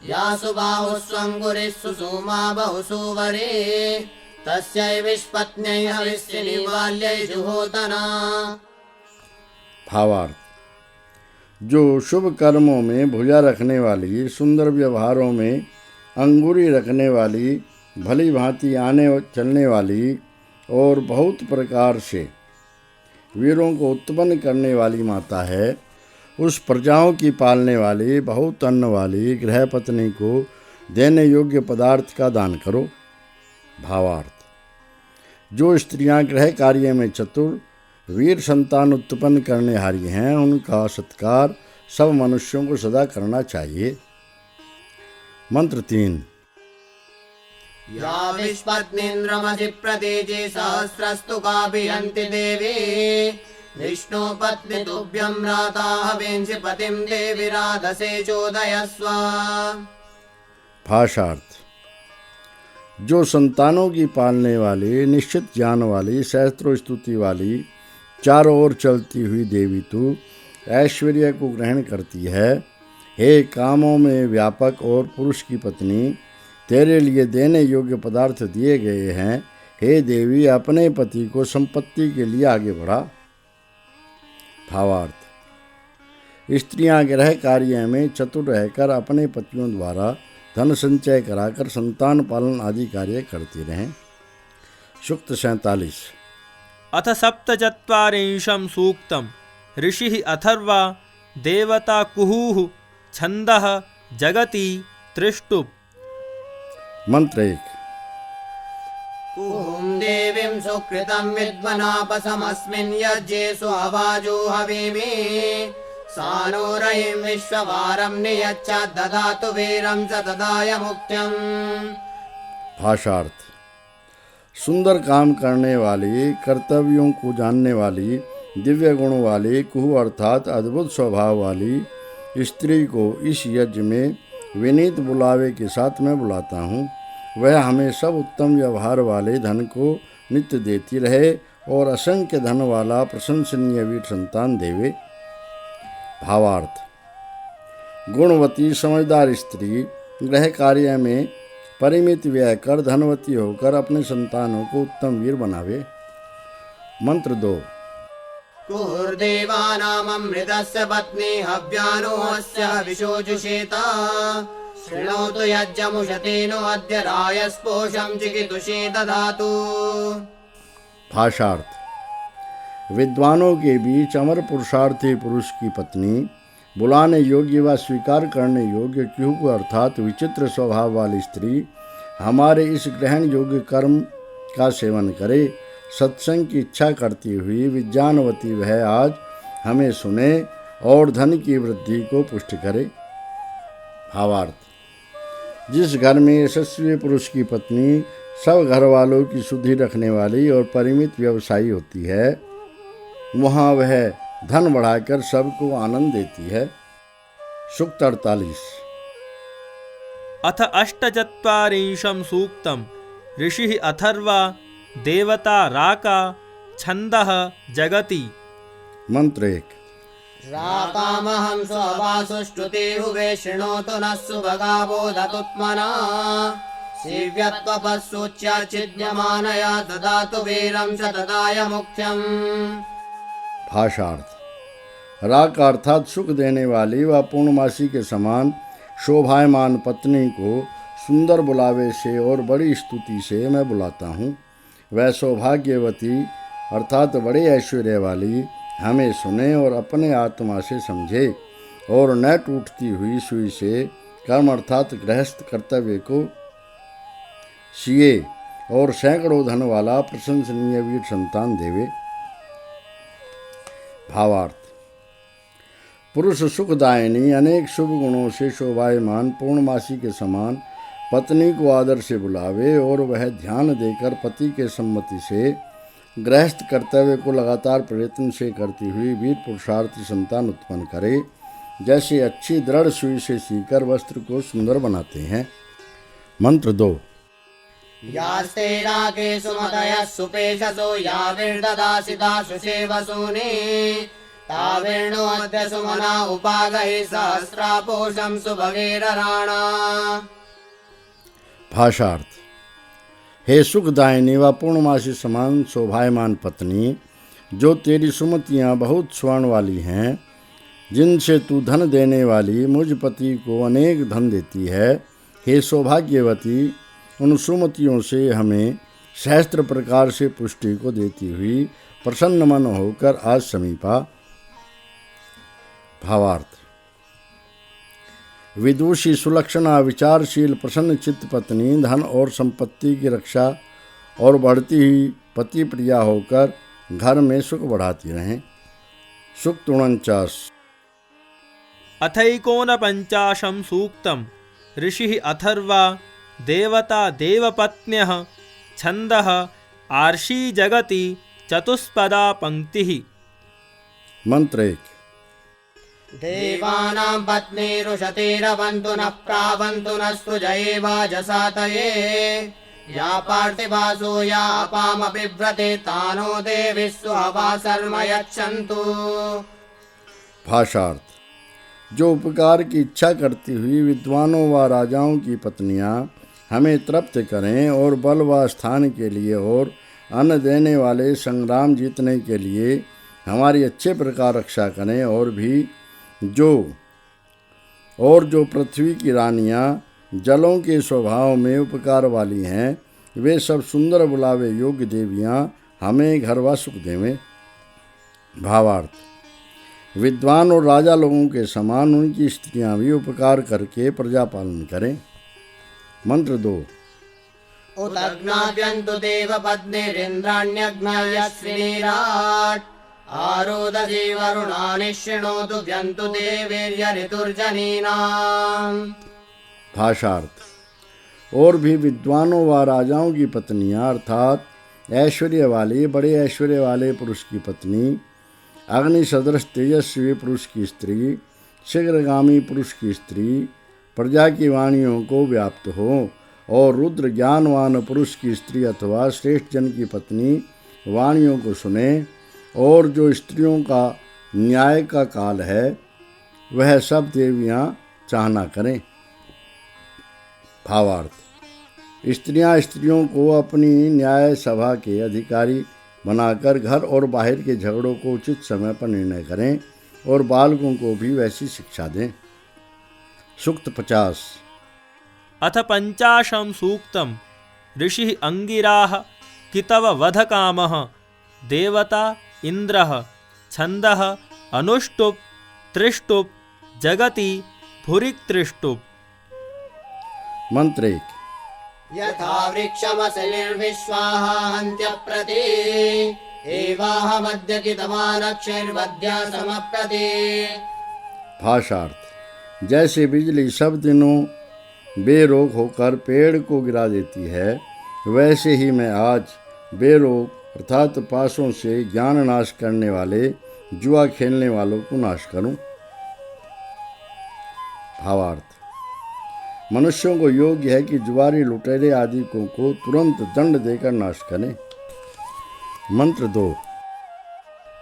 यासु बाहुस्वङ्गुरिस्सु सोमा बहुसु वरे तस्यै विष्पत्न्यै हविष्यनिवाल्यै जुहोतना। भावार्थ। जो शुभ कर्मों में भुजा रखने वाली, सुंदर व्यवहारों में अंगूरी रखने वाली, भली भांति आने चलने वाली और बहुत प्रकार से वीरों को उत्पन्न करने वाली माता है, उस प्रजाओं की पालने वाली बहुत अन्न वाली गृह पत्नी को देने योग्य पदार्थ का दान करो। भावार्थ। जो स्त्रियां गृह कार्य में चतुर वीर संतान उत्पन्न करने हारी हैं, उनका सत्कार सब मनुष्यों को सदा करना चाहिए। मंत्र 3। या विष्पत्नीन्द्रमसि प्रतीचे सहस्रस्तु काभियन्ति देवी विष्णु पत्नी तुभ्यं राता हवेंसि पतिं देवी राधसे चोदयस्व। भाषार्थ। जो संतानों की पालने वाली, निश्चित ज्ञान वाली, सहस्त्रों स्तुति वाली, चारों ओर चलती हुई देवी तू ऐश्वर्य को ग्रहण करती है, हे कामों में व्यापक और पुरुष की पत्नी, तेरे लिए देने योग्य पदार्थ दिए गए हैं। हे देवी अपने पति को संपत्ति के लिए आगे बढ़ा। भावार्थ, स्त्रियां गृह कार्य में चतुर रहकर अपने पतियों द्वारा धन संचय कराकर संतान पालन आदि कार्य करती रहें। सूक्त 47। अथ सप्तचत्वारिंशं सूक्तम् ऋषिः अथर्वा देवता कुहुः छन्दः जगति त्रिष्टुप्। मंत्र 1। कुहुं देवीं सुकृतं विद्वनापसमस्मिन् यज्ञेषु अवाजो हविमे सानो रयिं विश्ववारं नियच्छत् ददातु वीरं च तदाय मुक्त्यम्। भाषार्थ, सुंदर काम करने वाली, कर्तव्यों को जानने वाली, दिव्य गुण वाली, कुहु अर्थात अद्भुत स्वभाव वाली स्त्री को इस यज्ञ में विनीत बुलावे के साथ मैं बुलाता हूँ। वह हमें सब उत्तम व्यवहार वाले धन को नित्य देती रहे और असंख्य धन वाला प्रशंसनीय वीर संतान देवे। भावार्थ, गुणवती समझदार स्त्री गृह कार्य में परिमित व्यय कर धनवती होकर अपने संतानों को उत्तम वीर बनावे। मंत्र 2। कुहुर्देवानामृतस्य पत्नी हव्यानुहस्य विशोजुषेता शृणोतु यज्ञमुशतेनो अद्य रायस्पोषं चिकितुषे दधातु। भाषार्थ, विद्वानों के बीच अमर पुरुषार्थी पुरुष की पत्नी बुलाने योग्य व स्वीकार करने योग्य क्यों अर्थात विचित्र स्वभाव वाली स्त्री हमारे इस ग्रहण योग्य कर्म का सेवन करे। सत्संग की इच्छा करती हुई विज्ञानवती वह आज हमें सुने और धन की वृद्धि को पुष्ट करे। भावार्थ, जिस घर में यशस्वी पुरुष की पत्नी सब घर वालों की शुद्धि रखने वाली और परिमित व्यवसायी होती है, वहाँ वह धन बढ़ाकर सबको आनंद देती है। सूक्त 48। अथ अष्टचत्वारिंशं सूक्तम् ऋषिः अथर्वा देवता राका छन्दः जगति। मंत्र 1। राकामहं स्ववासुष्टुते हुवे शृणोतु नः सुभगावोदतुत्मना सेव्यत्वपस्सूच्याचिद्यमानया ददातु वीरं च तदाय मुक्त्यम्। भाषार्थ, राग अर्थात सुख देने वाली व पूर्णमासी के समान शोभायमान पत्नी को सुंदर बुलावे से और बड़ी स्तुति से मैं बुलाता हूँ। वह सौभाग्यवती अर्थात बड़े ऐश्वर्य वाली हमें सुने और अपने आत्मा से समझे और न टूटती हुई सुई से कर्म अर्थात गृहस्थ कर्तव्य को सिए और सैकड़ों धन वाला प्रशंसनीय वीर संतान देवे। भावार्थ, पुरुष सुखदायिनी अनेक शुभ गुणों से शोभायमान पूर्णमासी के समान पत्नी को आदर से बुलावे और वह ध्यान देकर पति के सम्मति से गृहस्थ कर्तव्य को लगातार प्रयत्न से करती हुई वीर पुरुषार्थी संतान उत्पन्न करे, जैसे अच्छी दृढ़ सुई से सीकर वस्त्र को सुंदर बनाते हैं। मंत्र 2। यास्ते राके सुमतयः सुपेशसो याविर्ददासिता सुषेवसूने ताविर्नो अद्य सुमना उपागहि सहस्रापोषं सुभगेरराणा। भाषार्थ, हे सुखदायिनी व पूर्णमासी समान शोभायमान पत्नी, जो तेरी सुमतियाँ बहुत स्वर्ण वाली हैं, जिनसे तू धन देने वाली मुझ पति को अनेक धन देती है, हे सौभाग्यवती उन सुमतियों से हमें सहस्त्र प्रकार से पुष्टि को देती हुई प्रसन्न मन होकर आज समीपा। भावार्थ, विदुषी सुलक्षणा विचारशील प्रसन्न चित्त पत्नी धन और संपत्ति की रक्षा और बढ़ती हुई पति प्रिया होकर घर में सुख बढ़ाती रहें। सूक्त 49। अथैकोनपञ्चाशं सूक्तं ऋषिः अथर्वा देवता देवपत्न्यः छन्दः आर्षी जगति चतुष्पदा पंक्तिः। मंत्र 1। देवानां पत्नीरुषतिरवन्तु न प्रावन्तु न स्तुजये वाजसातये या पार्थिवासो या अपामभिव्रते तानो देवीस्सु अवासर्म यच्छन्तु। भाषार्थ, जो उपकार की इच्छा करती हुई विद्वानों व राजाओं की पत्नियां हमें तृप्त करें और बल व स्थान के लिए और अन्न देने वाले संग्राम जीतने के लिए हमारी अच्छे प्रकार रक्षा करें। और जो पृथ्वी की रानियां जलों के स्वभाव में उपकार वाली हैं, वे सब सुंदर बुलावे योग्य देवियां हमें घर व सुख देवें। भावार्थ: विद्वान और राजा लोगों के समान उनकी स्त्रियां भी उपकार करके प्रजा पालन करें। मंत्र 2। उतग्नाद्यन्तु देवपत्नीरिन्द्राण्यग्नयस्विनीराट् आरोदसी वरुणानि शृणोतु व्यन्तु देवीर्य ऋतुर्जनीनाम्। भाषार्थ: और भी विद्वानों व राजाओं की पत्नियां अर्थात ऐश्वर्य वाले बड़े ऐश्वर्य वाले पुरुष की पत्नी, अग्नि सदृश तेजस्वी पुरुष की स्त्री, शीघ्रगामी पुरुष की स्त्री प्रजा की वाणियों को व्याप्त हो और रुद्र ज्ञानवान पुरुष की स्त्री अथवा श्रेष्ठ जन की पत्नी वाणियों को सुने और जो स्त्रियों का न्याय का काल है वह सब देवियां चाहना करें। भावार्थ: स्त्रियों को अपनी न्याय सभा के अधिकारी बनाकर घर और बाहर के झगड़ों को उचित समय पर निर्णय करें और बालकों को भी वैसी शिक्षा दें। सूक्त 50। अथ पंचाशं सूक्तम् ऋषिः अंगिराः कितव वधकामः देवता इन्द्रः छन्दः अनुष्टुप् त्रिष्टुप् जगति भुरिक्त्रिष्टुप्। मंत्र 1। यथा वृक्षमसलिर्विश्वाः अन्त्यप्रति एवाहमद्य कितमानक्षैर्वद्या समप्रति। भाषार्थ: जैसे बिजली सब दिनों बेरोक होकर पेड़ को गिरा देती है, वैसे ही मैं आज बेरोक अर्थात पासों से ज्ञान नाश करने वाले जुआ खेलने वालों को नाश करूं। भावार्थ: मनुष्यों को योग्य है कि जुआरी लुटेरे आदि को तुरंत दंड देकर नाश करें। मंत्र 2।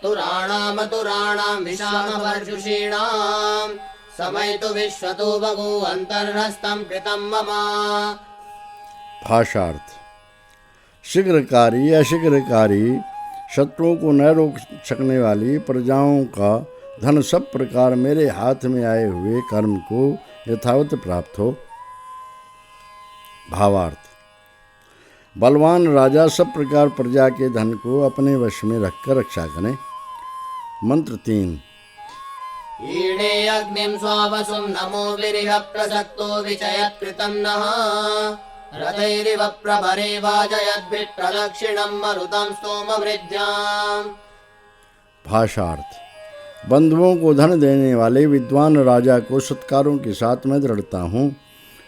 तुराणामतुराणां विषामवर्जुषीणां समयतु विश्वतो बभू अन्तर्हस्तं कृतं मम। भाषार्थ: शीघ्रकारी अशीघ्रकारी शत्रुओं को न रोक सकने वाली प्रजाओं का धन सब प्रकार मेरे हाथ में आए हुए कर्म को यथावत प्राप्त हो। भावार्थ: बलवान राजा सब प्रकार प्रजा के धन को अपने वश में रखकर रक्षा करें। मंत्र 3। ईणे अग्निं स्वावसुं नमो विरिह प्रसक्तो विचयत्कृतं नः रथैरिव प्रभरे वाजयद्भिः प्रदक्षिणं मरुतं स्तोमवृद्ध्याम्। भाषार्थ: बंधुओं को धन देने वाले विद्वान राजा को सत्कारों के साथ मैं दृढ़ता हूँ।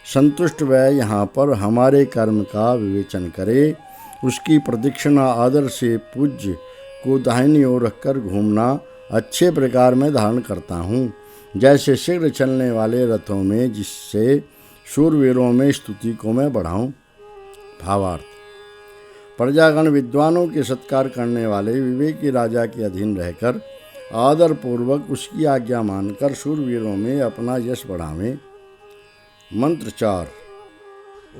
संतुष्ट वह यहाँ पर हमारे कर्म का विवेचन करे, उसकी प्रदक्षिणा आदर से पूज्य को दाहिनी ओर रखकर घूमना अच्छे प्रकार में धारण करता हूँ, जैसे शीघ्र चलने वाले रथों में, जिससे शूरवीरों में स्तुति को मैं बढ़ाऊँ। भावार्थ: प्रजागण विद्वानों के सत्कार करने वाले विवेकी राजा के अधीन रहकर आदर पूर्वक उसकी आज्ञा मानकर शूरवीरों में अपना यश बढ़ावें। मंत्र 4।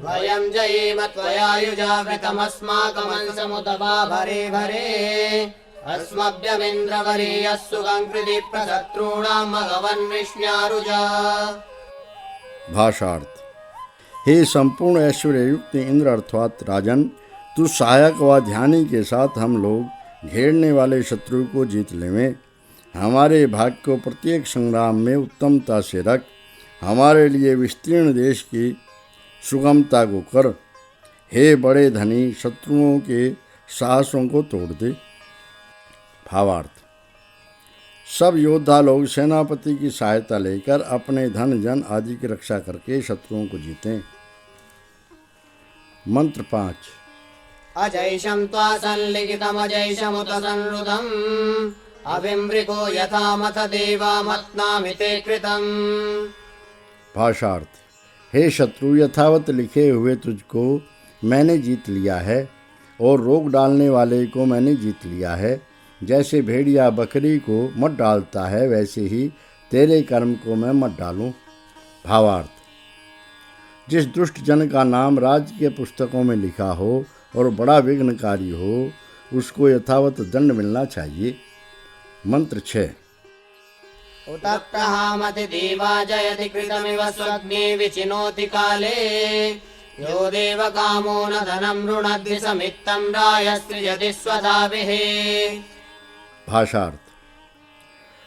वयं जयेम त्वया युजावृतमस्माकमंसमुतपा भरे भरे अस्मभ्यमिन्द्रवरीयः सुखं कृति प्रशत्रूणां मघवन्विष्ण्यारुजा। भाषार्थ: हे संपूर्ण ऐश्वर्य युक्त इंद्र अर्थात राजन, तू सहायक व ध्यानी के साथ हम लोग घेरने वाले शत्रु को जीत लेवें। हमारे भाग को प्रत्येक संग्राम में उत्तमता से रख, हमारे लिए विस्तीर्ण देश की सुगमता को कर। हे बड़े धनी, शत्रुओं के साहसों को तोड़ दे। भावार्थ: सब योद्धा लोग सेनापति की सहायता लेकर अपने धन जन आदि की रक्षा करके शत्रुओं को जीतें। मंत्र 5। अजैषं त्वा संलिखितमजैषमुत संरुधम् अभिमृको यथा मथ देवा मत्नामि ते कृतम्। भाषार्थ: हे शत्रु, यथावत लिखे हुए तुझको मैंने जीत लिया है और रोक डालने वाले को मैंने जीत लिया है। जैसे भेड़िया बकरी को मत डालता है, वैसे ही तेरे कर्म को मैं मत डालूं। भावार्थ: जिस दुष्ट जन का नाम राज्य के पुस्तकों में लिखा हो और बड़ा विघ्नकारी हो, उसको यथावत दंड मिलना चाहिए। मंत्र 6। उत प्रहामति देवा जयति कृतमिव स्वग्ने विचिनोति काले यो देव कामो न धनं ऋणद्धि समित्तं रायस्त्रिजति स्वधाभिः। भाषार्थ।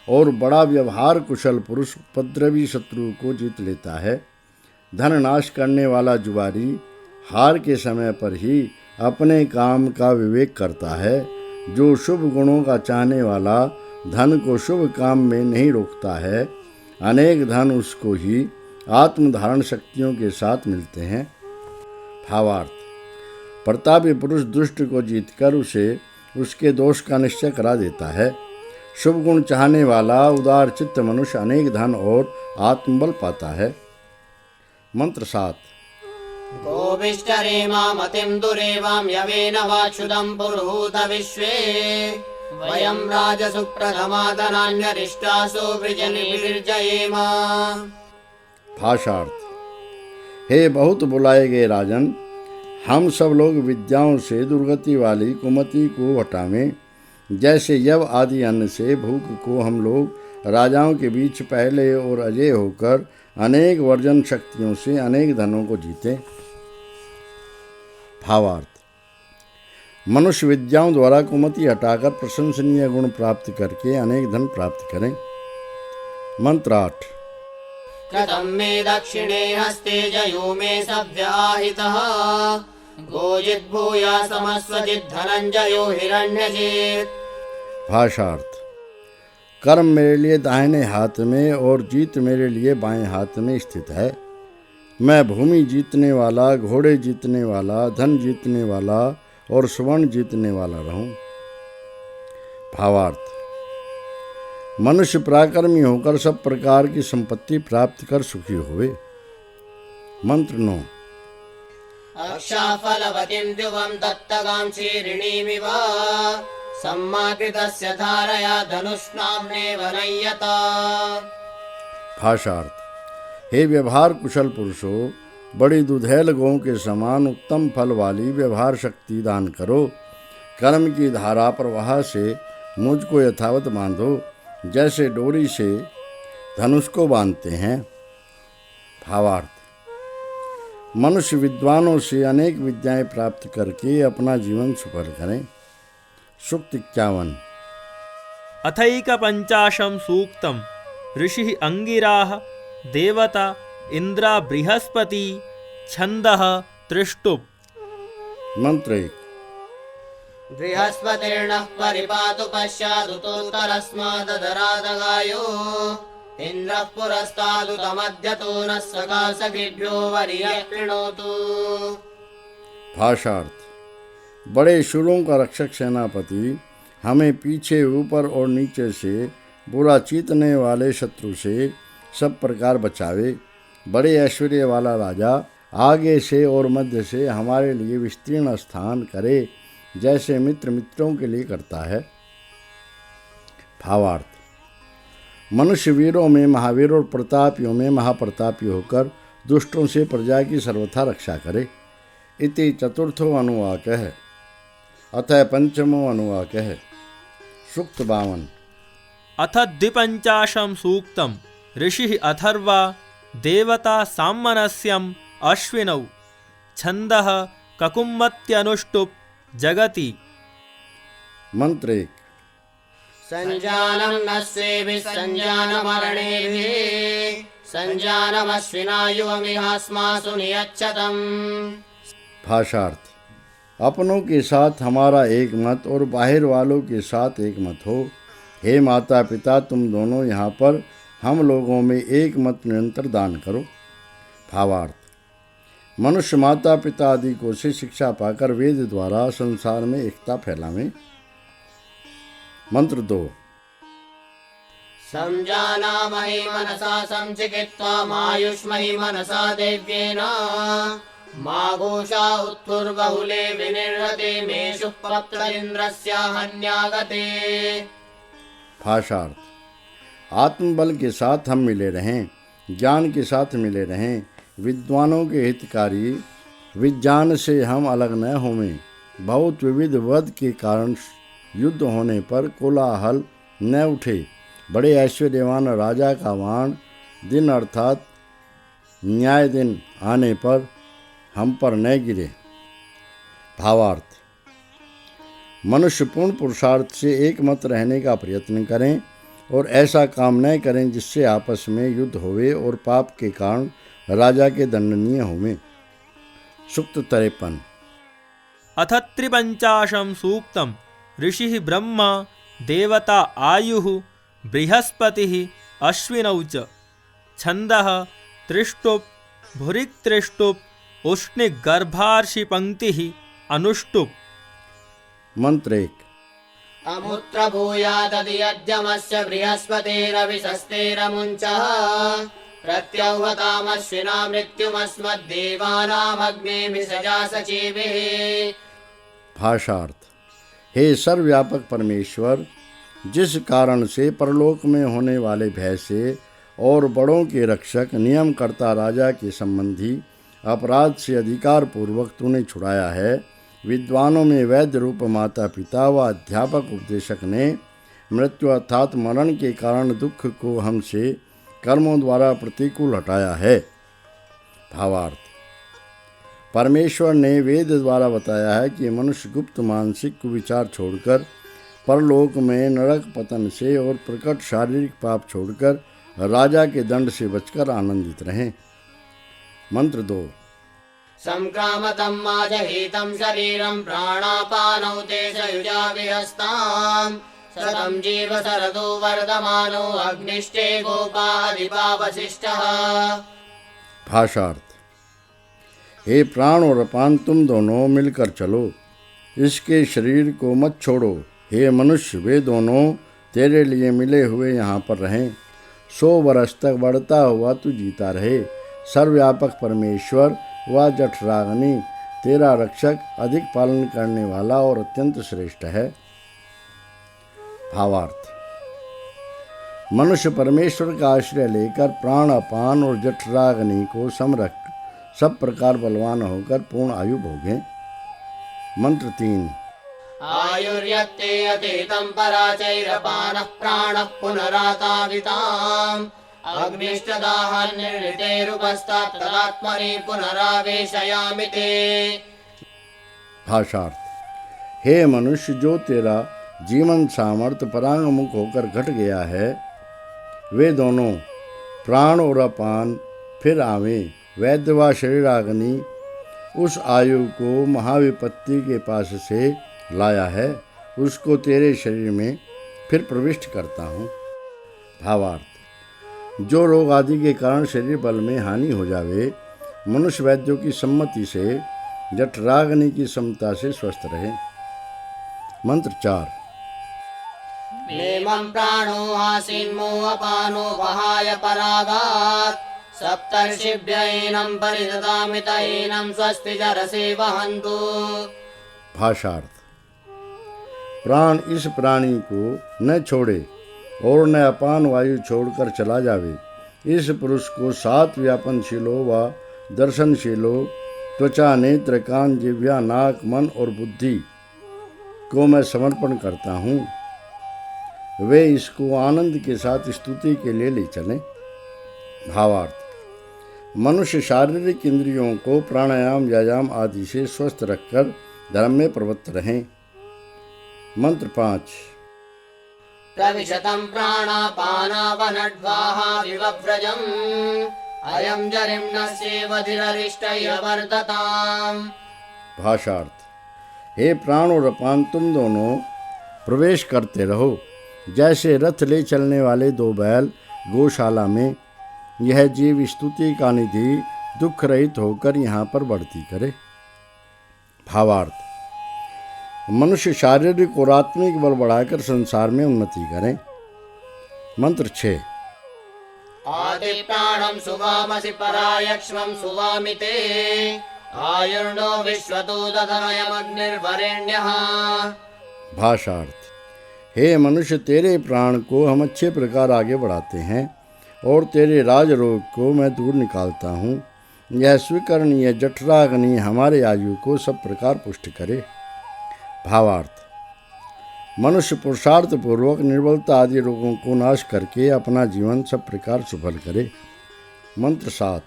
और बड़ा व्यवहार कुशल पुरुष उपद्रवी शत्रु को जीत लेता है। धन नाश करने वाला जुआरी हार के समय पर ही अपने काम का विवेक करता है। जो शुभ गुणों का चाहने वाला धन को शुभ काम में नहीं रोकता है, अनेक धन उसको ही आत्मधारण शक्तियों के साथ मिलते हैं। भावार्थ। प्रतापी पुरुष दुष्ट को जीतकर उसे उसके दोष का निश्चय करा देता है। शुभ गुण चाहने वाला उदार चित्त मनुष्य अनेक धन और आत्मबल पाता है। मंत्र 7। गोविष्टरेमामतिं दुरेवां यवेन वाक्षुदं पुरुहूत विश्वे वयं राजसुप्रथमादनान्यरिष्टासो वृजनिर्जयेम। भाषार्थ। हे बहुत बुलाए गए राजन, हम सब लोग विद्याओं से दुर्गति वाली कुमति को हटावें। जैसे यव आदि अन्न से भूख को हम लोग राजाओं के बीच पहले और अजय होकर अनेक वर्जन शक्तियों से अनेक धनों को जीतें। भावार्थ। मनुष्य विद्याओं द्वारा कुमति हटाकर प्रशंसनीय गुण प्राप्त करके अनेक धन प्राप्त करें। मंत्र 8। कृतं मे दक्षिणे हस्ते जयो मे सव्याहितः गोजिद्भूयासमस्वजित् धनञ्जयो हिरण्यजित्। भाषार्थ। कर्म मेरे लिए दाहिने हाथ में और जीत मेरे लिए बाएं हाथ में स्थित है। मैं भूमि जीतने वाला, घोड़े जीतने वाला, धन जीतने वाला और स्वर्ण जीतने वाला रहूं। भावार्थ। मनुष्य पराक्रमी होकर सब प्रकार की संपत्ति प्राप्त कर सुखी होवे। मंत्र 9। अक्षाफलवतीं द्युवं दत्तगां क्षीरिणीमिव सम्माकृतस्य धारया धनुष्णाम्नेव नय्यता। भाषार्थ। हे व्यवहार कुशल पुरुषों, बड़ी दुधैल गौ के समान उत्तम फल वाली व्यवहार शक्ति दान करो। कर्म की धारा प्रवाह से मुझको यथावत बांधो, जैसे डोरी से धनुष को बांधते हैं। भावार्थ। मनुष्य विद्वानों से अनेक विद्याएं प्राप्त करके अपना जीवन सफल करें। सूक्त 51। अथैकपञ्चाशं सूक्तं ऋषिः अंगिराः देवता इंद्रा बृहस्पति छन्दः त्रिष्टुप्। मंत्र 1। बृहस्पतिर्नः परिपातु पश्चादुतोत्तरस्मादधरादगायो इन्द्रः पुरस्तादुतमध्यतो नः सकाशगिभ्यो वरियः कृणोतु। भाषार्थ। बड़े शूरों का रक्षक सेनापति हमें पीछे, ऊपर और नीचे से बुरा चीतने वाले शत्रु से सब प्रकार बचावे। बड़े ऐश्वर्य वाला राजा आगे से और मध्य से हमारे लिए विस्तीर्ण स्थान करे, जैसे मित्र मित्रों के लिए करता है। भावार्थ। मनुष्य वीरों में महावीर और प्रतापियों में महाप्रतापी होकर दुष्टों से प्रजा की सर्वथा रक्षा करे। इति चतुर्थो अनुवाकः अथ पंचमो अनुवाकः। सूक्त 52। अथ द्विपञ्चाशं सूक्तं ऋषिः अथर्वा देवता साम्मनस्यम् अश्विनौ छन्दः ककुम्मत्यनुष्टुप् जगति। मंत्र 1। संजानं न स्वेभिः संजानमरणेभिः संजानमश्विनायुवमिहास्मासु नियच्छतम्। भाषार्थ। अपनों के साथ हमारा एक मत और बाहर वालों के साथ एक मत हो। हे माता पिता, तुम दोनों यहाँ पर हम लोगों में एक मत निरंतर दान करो। भावार्थ। मनुष्य माता पिता आदि को से शिक्षा पाकर वेद द्वारा संसार में एकता फैलावे। मंत्र 2। संजानामहि मनसा संचिकित्वा मायुष्महि मनसा देव्येन मा घोषा उत्तुर्बहुले विनिर्हते मेषु पप्त इन्द्रस्याहन्यागते। भाषार्थ। आत्मबल के साथ हम मिले रहें, ज्ञान के साथ मिले रहें, विद्वानों के हितकारी विज्ञान से हम अलग न होवें। बहुत विविध वध के कारण युद्ध होने पर कोलाहल न उठे। बड़े ऐश्वर्यवान राजा का वाण दिन अर्थात न्याय दिन आने पर हम पर न गिरे। भावार्थ, मनुष्य पूर्ण पुरुषार्थ से एकमत रहने का प्रयत्न करें और ऐसा काम न करें जिससे आपस में युद्ध होवे और पाप के कारण राजा के दंडनीय होवें। सूक्त 53। अथ त्रिपञ्चाशं सूक्तं ऋषिः ब्रह्मा देवता आयुः बृहस्पतिः अश्विनौ च छन्दः त्रिष्टुप् भुरिक्त्रिष्टुप् उष्णिगर्भार्षिपङ्क्तिः अनुष्टुप्। मंत्र 1। अमुत्र भूयादधियज्ञमस्य बृहस्पतिरविशस्तेरमुञ्चः प्रत्यौहतामश्विना मृत्युमस्मद्देवानामग्नेभिषजा सचीभिः। भाषार्थ, हे सर्वव्यापक परमेश्वर, जिस कारण से परलोक में होने वाले भय से और बड़ों के रक्षक नियमकर्ता राजा के संबंधी अपराध से अधिकार पूर्वक तूने छुड़ाया है, विद्वानों में वैद्य रूप माता पिता व अध्यापक उपदेशक ने मृत्यु अर्थात मरण के कारण दुख को हमसे कर्मों द्वारा प्रतिकूल हटाया है। भावार्थ, परमेश्वर ने वेद द्वारा बताया है कि मनुष्य गुप्त मानसिक विचार छोड़कर परलोक में नरक पतन से और प्रकट शारीरिक पाप छोड़कर राजा के दंड से बचकर आनंदित रहें। मंत्र 2। संक्रामतं माजहीतं शरीरं प्राणापानौ तेजयुजा विहस्तां शतं जीव शरदो वर्धमानो अग्निष्टे गोपाधिपावशिष्टः। भाषार्थ, हे प्राण और अपान तुम दोनों मिलकर चलो, इसके शरीर को मत छोड़ो। हे मनुष्य, वे दोनों तेरे लिए मिले हुए यहाँ पर रहें। 100 वर्ष तक बढ़ता हुआ तू जीता रहे। सर्वव्यापक परमेश्वर व जठराग्नि तेरा रक्षक अधिक पालन करने वाला और अत्यंत श्रेष्ठ है। भावार्थ, मनुष्य परमेश्वर का आश्रय लेकर प्राण अपान और जठराग्नि को समरख सब प्रकार बलवान होकर पूर्ण आयु भोगें। मंत्र 3। आयुर्यत्ते अतीतं पराचैरपानः प्राणः पुनराताविताम् अग्निष्टदाहनिर्णितेरुपस्तात् तदात्मनि पुनरावेशयामि ते। भाषार्थ, हे मनुष्य, जो तेरा जीवन सामर्थ्य परांगमुख होकर घट गया है, वे दोनों प्राण और अपान फिर आवें। वैद्य व शरीराग्नि उस आयु को महाविपत्ति के पास से लाया है, उसको तेरे शरीर में फिर प्रविष्ट करता हूँ। भावार्थ, जो रोग आदि के कारण शरीर बल में हानि हो जावे, मनुष्य वैद्यों की सम्मति से जठराग्नि की समता से स्वस्थ रहे। मंत्र 4। नेमं प्राणो आसीन्मो अपानो वहाय परागात् सप्तर्षिभ्यैनं परिददामि तैनं स्वस्ति जरसे वहन्तु। भाषार्थ, प्राण इस प्राणी को न छोड़े और न अपान वायु छोड़कर चला जावे। इस पुरुष को 7 व्यापनशीलों व दर्शनशीलों त्वचा, नेत्र, कान, जिह्वा, नाक, मन और बुद्धि को मैं समर्पण करता हूँ। वे इसको आनंद के साथ स्तुति के लिए ले चलें। भावार्थ, मनुष्य शारीरिक इंद्रियों को प्राणायाम, व्यायाम आदि से स्वस्थ रखकर धर्म में प्रवृत्त रहें। मंत्र 5। प्रविशतं प्राणापानावनड्वाः विवव्रजम् अयं जरिम्नस्येवधिररिष्टैः वर्धताम्। भाषार्थ, हे प्राण और अपान तुम दोनों प्रवेश करते रहो। जैसे रथ ले चलने वाले 2 बैल गौशाला में, यह जीव स्तुति का निधि दुख रहित होकर यहाँ पर बढ़ती करे। भावार्थ, मनुष्य शारीरिक और आत्मिक बल बढ़ाकर संसार में उन्नति करें। मंत्र 6। आदि प्राणं सुवामसि परायक्ष्मं सुवामि ते आयुर्नो विश्वतो दधमयमग्निर्वरेण्यः। भाषार्थ, हे मनुष्य, तेरे प्राण को हम अच्छे प्रकार आगे बढ़ाते हैं और तेरे राजरोग को मैं दूर निकालता हूँ। यह स्वीकरणीय जठराग्नि हमारे आयु को सब प्रकार पुष्ट करे। भावार्थ, मनुष्य पुरुषार्थ पूर्वक निर्बलता आदि रोगों को नाश करके अपना जीवन सब प्रकार सफल करे। मंत्र 7।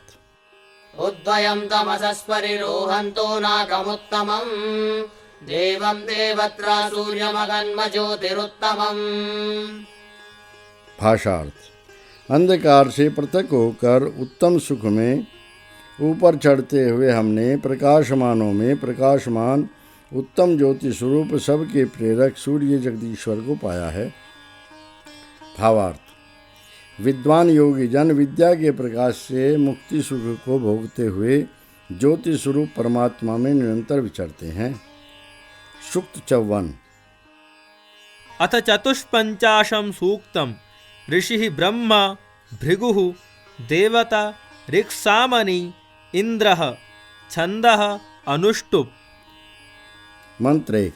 उद्वयं तमसस्परिरोहन्तो नाकमुत्तमम् देवं देवत्रा सूर्यमगन्म ज्योतिरुत्तमम्। भाषार्थ, अंधकार से पृथक होकर उत्तम सुख में ऊपर चढ़ते हुए हमने प्रकाशमानों में प्रकाशमान उत्तम ज्योति स्वरूप सबके प्रेरक सूर्य जगदीश्वर को पाया है। भावार्थ, विद्वान योगी जन विद्या के प्रकाश से मुक्ति सुख को भोगते हुए ज्योति स्वरूप परमात्मा में निरंतर विचरते हैं। सूक्त 54। अथ चतुष्पञ्चाशं सूक्तं ऋषिः ब्रह्मा भृगुः देवता ऋक्सामनि इन्द्रः छन्दः अनुष्टुप्। मंत्र 1।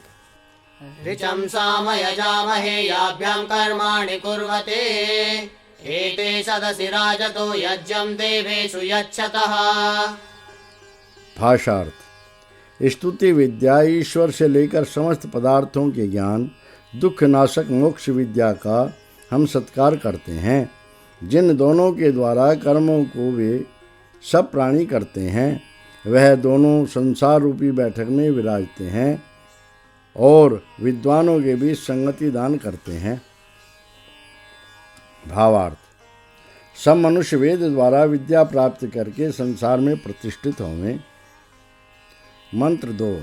ऋचं सामयजामहे याभ्यां कर्माणि कुर्वते एते सदसि राजतो यज्ञं देवेषु यच्छतः। भाषार्थ, स्तुति विद्या ईश्वर से लेकर समस्त पदार्थों के ज्ञान दुख नाशक मोक्ष विद्या का हम सत्कार करते हैं। जिन दोनों के द्वारा कर्मों को वे सब प्राणी करते हैं, वह दोनों संसार रूपी बैठक में विराजते हैं और विद्वानों के बीच संगति दान करते हैं। भावार्थ, सब मनुष्य वेद द्वारा विद्या प्राप्त करके संसार में प्रतिष्ठित होंगे। मंत्र 2।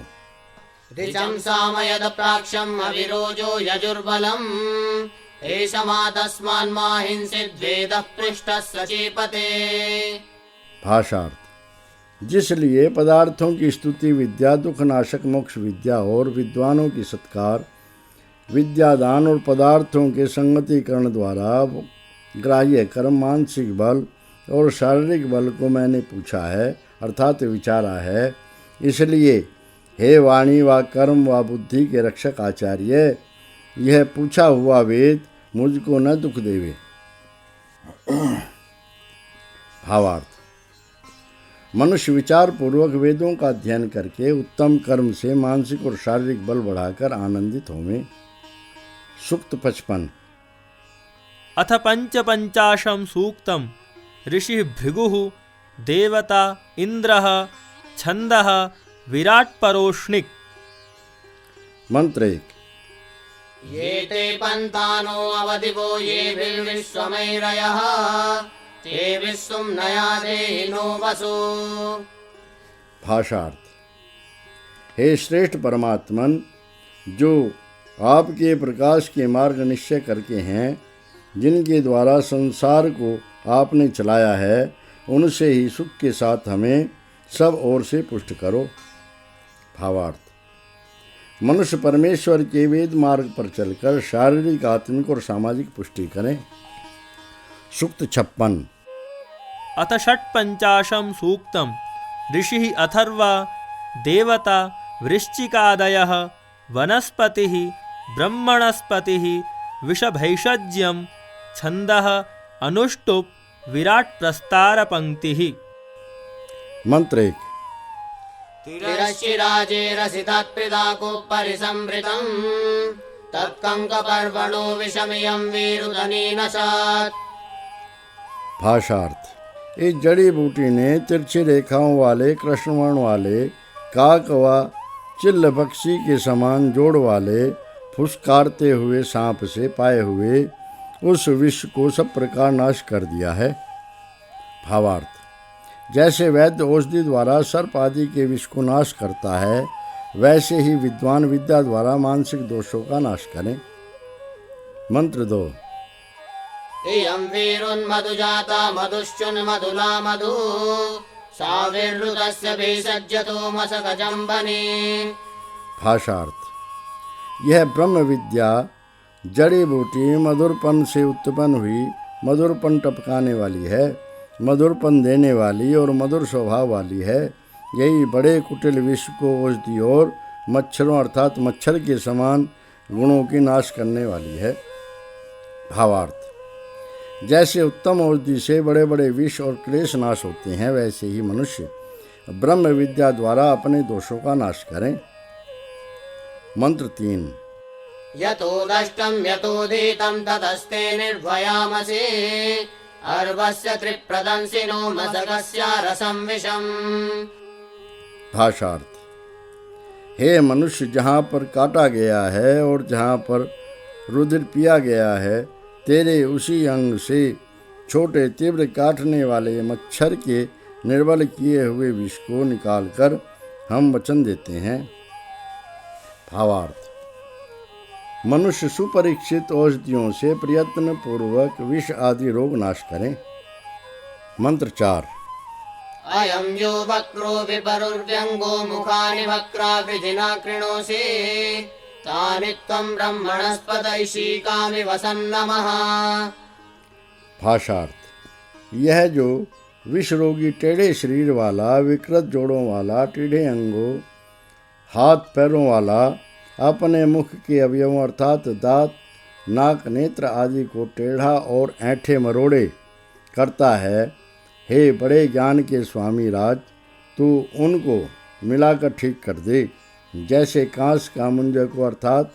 ऋचं सामयद प्राक्षम् अविरोजो यजुर्बलम् एषमातस्मान्माहिंसिद्वेदः पृष्ठः सचेपते। भाषार्थ, जिसलिए पदार्थों की स्तुति विद्या दुखनाशक मोक्ष विद्या और विद्वानों की सत्कार विद्यादान और पदार्थों के संगतिकरण द्वारा ग्राह्य कर्म मानसिक बल और शारीरिक बल को मैंने पूछा है अर्थात विचारा है। इसलिए हे वाणी व कर्म व बुद्धि के रक्षक आचार्य, यह पूछा हुआ वेद मुझको न दुख देवे। भावार्थ, मनुष्य विचार पूर्वक वेदों का अध्ययन करके उत्तम कर्म से मानसिक और शारीरिक बल बढ़ाकर आनंदित होवे। सूक्त 55। अथ पञ्चपञ्चाशं सूक्तं ऋषिः भृगुः देवता इन्द्रः छन्दः विराट्परोष्णिक्। मंत्र 1। ये ते पन्तानो अवदिवो ये विश्वमैरयः ते विश्वं नया देहिनो वसु। भाषार्थ, हे श्रेष्ठ परमात्मन, जो आपके प्रकाश के मार्ग निश्चय करके हैं, जिनके द्वारा संसार को आपने चलाया है, उनसे ही सुख के साथ हमें सब ओर से पुष्ट करो। भावार्थ, मनुष्य परमेश्वर के वेद मार्ग पर चलकर शारीरिक आत्मिक और सामाजिक पुष्टि करें। सूक्त 56। अथ षट्पञ्चाशं सूक्तं ऋषिः अथर्वा देवता वृश्चिकादयः वनस्पतिः ब्रह्मणस्पतिः विषभैषज्यं छन्दः अनुष्टुप् विराट प्रस्तारपङ्क्तिः। मंत्र 1। तिरश्चिराजेरसितत्पिदाकोपरि संवृतं तत्कङ्कपर्वणो विषमियं वीरुदनीनशात्। भाषार्थ, इस जड़ी बूटी ने तिरछी रेखाओं वाले कृष्णवर्ण वाले काक व चिल्ल पक्षी के समान जोड़ वाले फुसकारते हुए सांप से पाए हुए उस विष को सब प्रकार नाश कर दिया है। भावार्थ, जैसे वैद्य औषधि द्वारा सर्प आदि के विष को नाश करता है, वैसे ही विद्वान विद्या द्वारा मानसिक दोषों का नाश करें। मंत्र 2। इयं वीरुन्मधुजाता मधुश्चुन्मधुला मधु साविर्रुदस्य भेषज्यतो मशकजम्बने। भाषार्थ, यह ब्रह्म विद्या जड़ी बूटी मधुरपन से उत्पन्न हुई, मधुरपन टपकाने वाली है, मधुरपन देने वाली और मधुर स्वभाव वाली है। यही बड़े कुटिल विष को औषधि और मच्छरों अर्थात मच्छर के समान गुणों की नाश करने वाली है। भावार्थ, जैसे उत्तम औषधि से बड़े बड़े विष और क्लेश नाश होते हैं, वैसे ही मनुष्य ब्रह्म विद्या द्वारा अपने दोषों का नाश करें। मंत्र 3। यतो दष्टं यतोदीतं ततस्ते निर्भयामसि अर्वस्य त्रिप्रदंसिनो मशकस्य रसं विषम्। भाषार्थ। हे मनुष्य, जहाँ पर काटा गया है और जहाँ पर रुधिर पिया गया है, तेरे उसी अंग से छोटे तीव्र काटने वाले मच्छर के निर्बल किए हुए विष को निकालकर हम वचन देते हैं। भावार्थ। मनुष्य सुपरीक्षित औषधियों से प्रयत्न पूर्वक विष आदि रोग नाश करें। मंत्र 4। अयं यो वक्रो विपरुर्व्यङ्गो मुखानि वक्रावृजिना कृणोषि तानि त्वं ब्रह्मणस्पतैषिकामि वसन्नमः। भाषार्थ। यह जो विष रोगी टेढ़े शरीर वाला, विकृत जोड़ों वाला, टेढ़े अंगों, हाथ पैरों वाला, अपने मुख के अवयवों अर्थात दांत, नाक, नेत्र आदि को टेढ़ा और ऐंठे मरोड़े करता है, हे बड़े ज्ञान के स्वामी राज, तू उनको मिलाकर ठीक कर दे, जैसे कांस का मुंजको अर्थात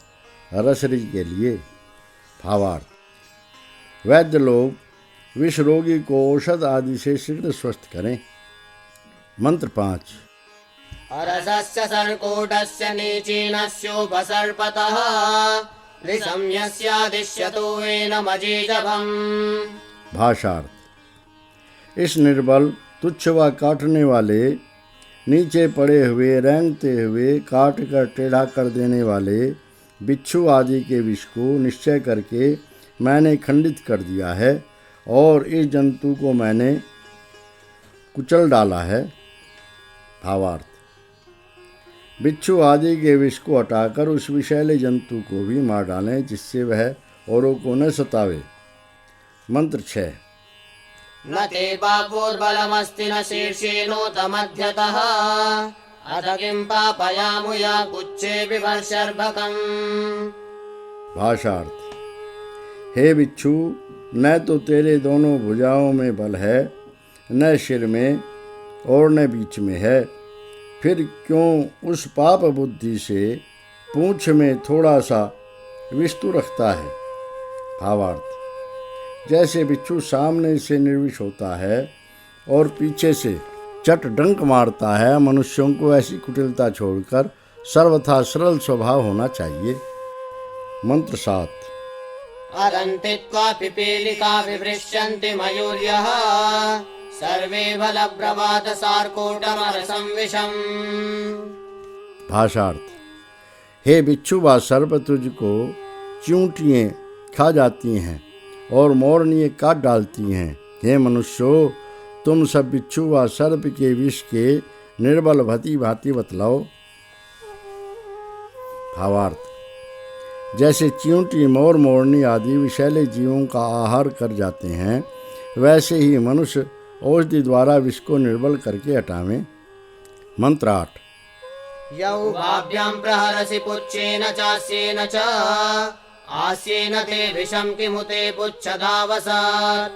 रसरी के लिए। भावार्थ। वैद्य लोग विष रोगी को औषध आदि से शीघ्र स्वस्थ करें। मंत्र 5। अरसस्य सर्कोटस्य नीचीनस्योपसर्पतः लिसं यस्यादिश्यतो वेनमजीजभम्। भाषार्थ। इस निर्बल, तुच्छ व काटने वाले, नीचे पड़े हुए, रेंगते हुए, काट कर टेढ़ा कर देने वाले बिच्छू आदि के विष को निश्चय करके मैंने खंडित कर दिया है और इस जंतु को मैंने कुचल डाला है। भावार्थ। बिच्छू आदि के विष को हटाकर उस विषैले जंतु को भी मार डालें, जिससे वह औरों को न सतावे। मंत्र 6। न ते बाहोर्बलमस्ति न शीर्षे नोत मध्यतः अथ किं पापयामुया पुच्छे विवर्षर्भकम्। भाषार्थ। हे बिच्छू, न तो तेरे दोनों भुजाओं में बल है, न सिर में और न बीच में है, फिर क्यों उस पाप बुद्धि से पूंछ में थोड़ा सा विस्तु रखता है। भावार्थ। जैसे बिच्छू सामने से निर्विष होता है और पीछे से चट डंक मारता है, मनुष्यों को ऐसी कुटिलता छोड़कर सर्वथा सरल स्वभाव होना चाहिए। मंत्र 7। अरन्ति त्वा पिपीलिका विवृष्यन्ति मयूर्यः सर्वे बलप्रवाद सार्कोटमरसं विषम्। भाषार्थ। हे बिच्छू व सर्प, तुझको चींटियाँ खा जाती हैं और मोरनियाँ काट डालती हैं। हे मनुष्यों, तुम सब बिच्छू व सर्प के विष के निर्बल भती भांति बतलाओ। भावार्थ। जैसे चींटी, मोर, मोरनी आदि विषैले जीवों का आहार कर जाते हैं, वैसे ही मनुष्य औषधि द्वारा विष को निर्बल करके हटावें। मंत्र 8। यौ भाभ्यां प्रहरसि पुच्छेन चास्येन च आस्येन ते विषं किमुते पुच्छदावसात्।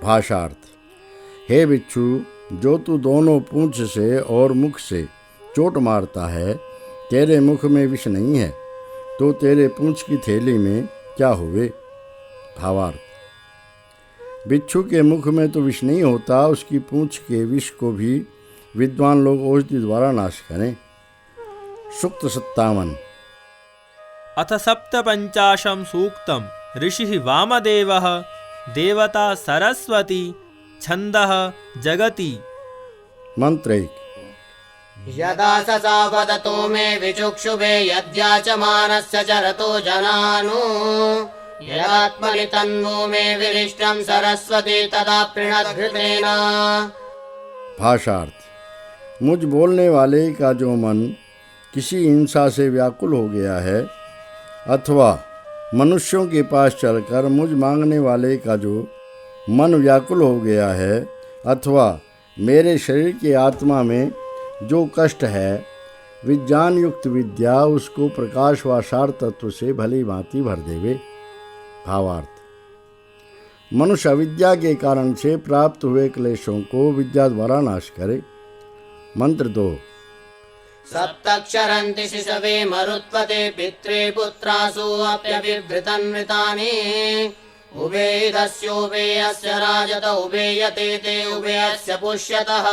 भाषार्थ। हे बिच्छू, जो तू दोनों पूंछ से और मुख से चोट मारता है, तेरे मुख में विष नहीं है, तो तेरे पूंछ की थैली में क्या हुए। भावार्थ। बिच्छू के मुख में तो विष नहीं होता, उसकी पूंछ के विष को भी विद्वान लोग औषधि द्वारा नाश करें। सूक्त 57। अथ सप्तपञ्चाशं सूक्तं ऋषिः वामदेवः देवता सरस्वती छन्दः जगति। मंत्र 1। यदा स वदतो मे विचुक्षुभे यद्याचमानस्य चरतो जनानु यदात्मनि तन्वो मे विरिष्टं सरस्वती तदा प्रणतघृतेन। भाषार्थ। मुझ बोलने वाले का जो मन किसी हिंसा से व्याकुल हो गया है, अथवा मनुष्यों के पास चलकर मुझ मांगने वाले का जो मन व्याकुल हो गया है, अथवा मेरे शरीर की आत्मा में जो कष्ट है, विज्ञान युक्त विद्या उसको प्रकाश व सार तत्व से भली भांति भर देवे। भावार्थ। मनुष्य अविद्या के कारण से प्राप्त हुए क्लेशों को विद्या द्वारा नाश करे। मंत्र 2। सप्तक्षरन्ति शिशवे मरुत्वते पित्रे पुत्रासु अप्यभिभृतन्मृतानि उभेदस्योभेयस्य राजत उभेयते ते उभयस्य पुष्यतः।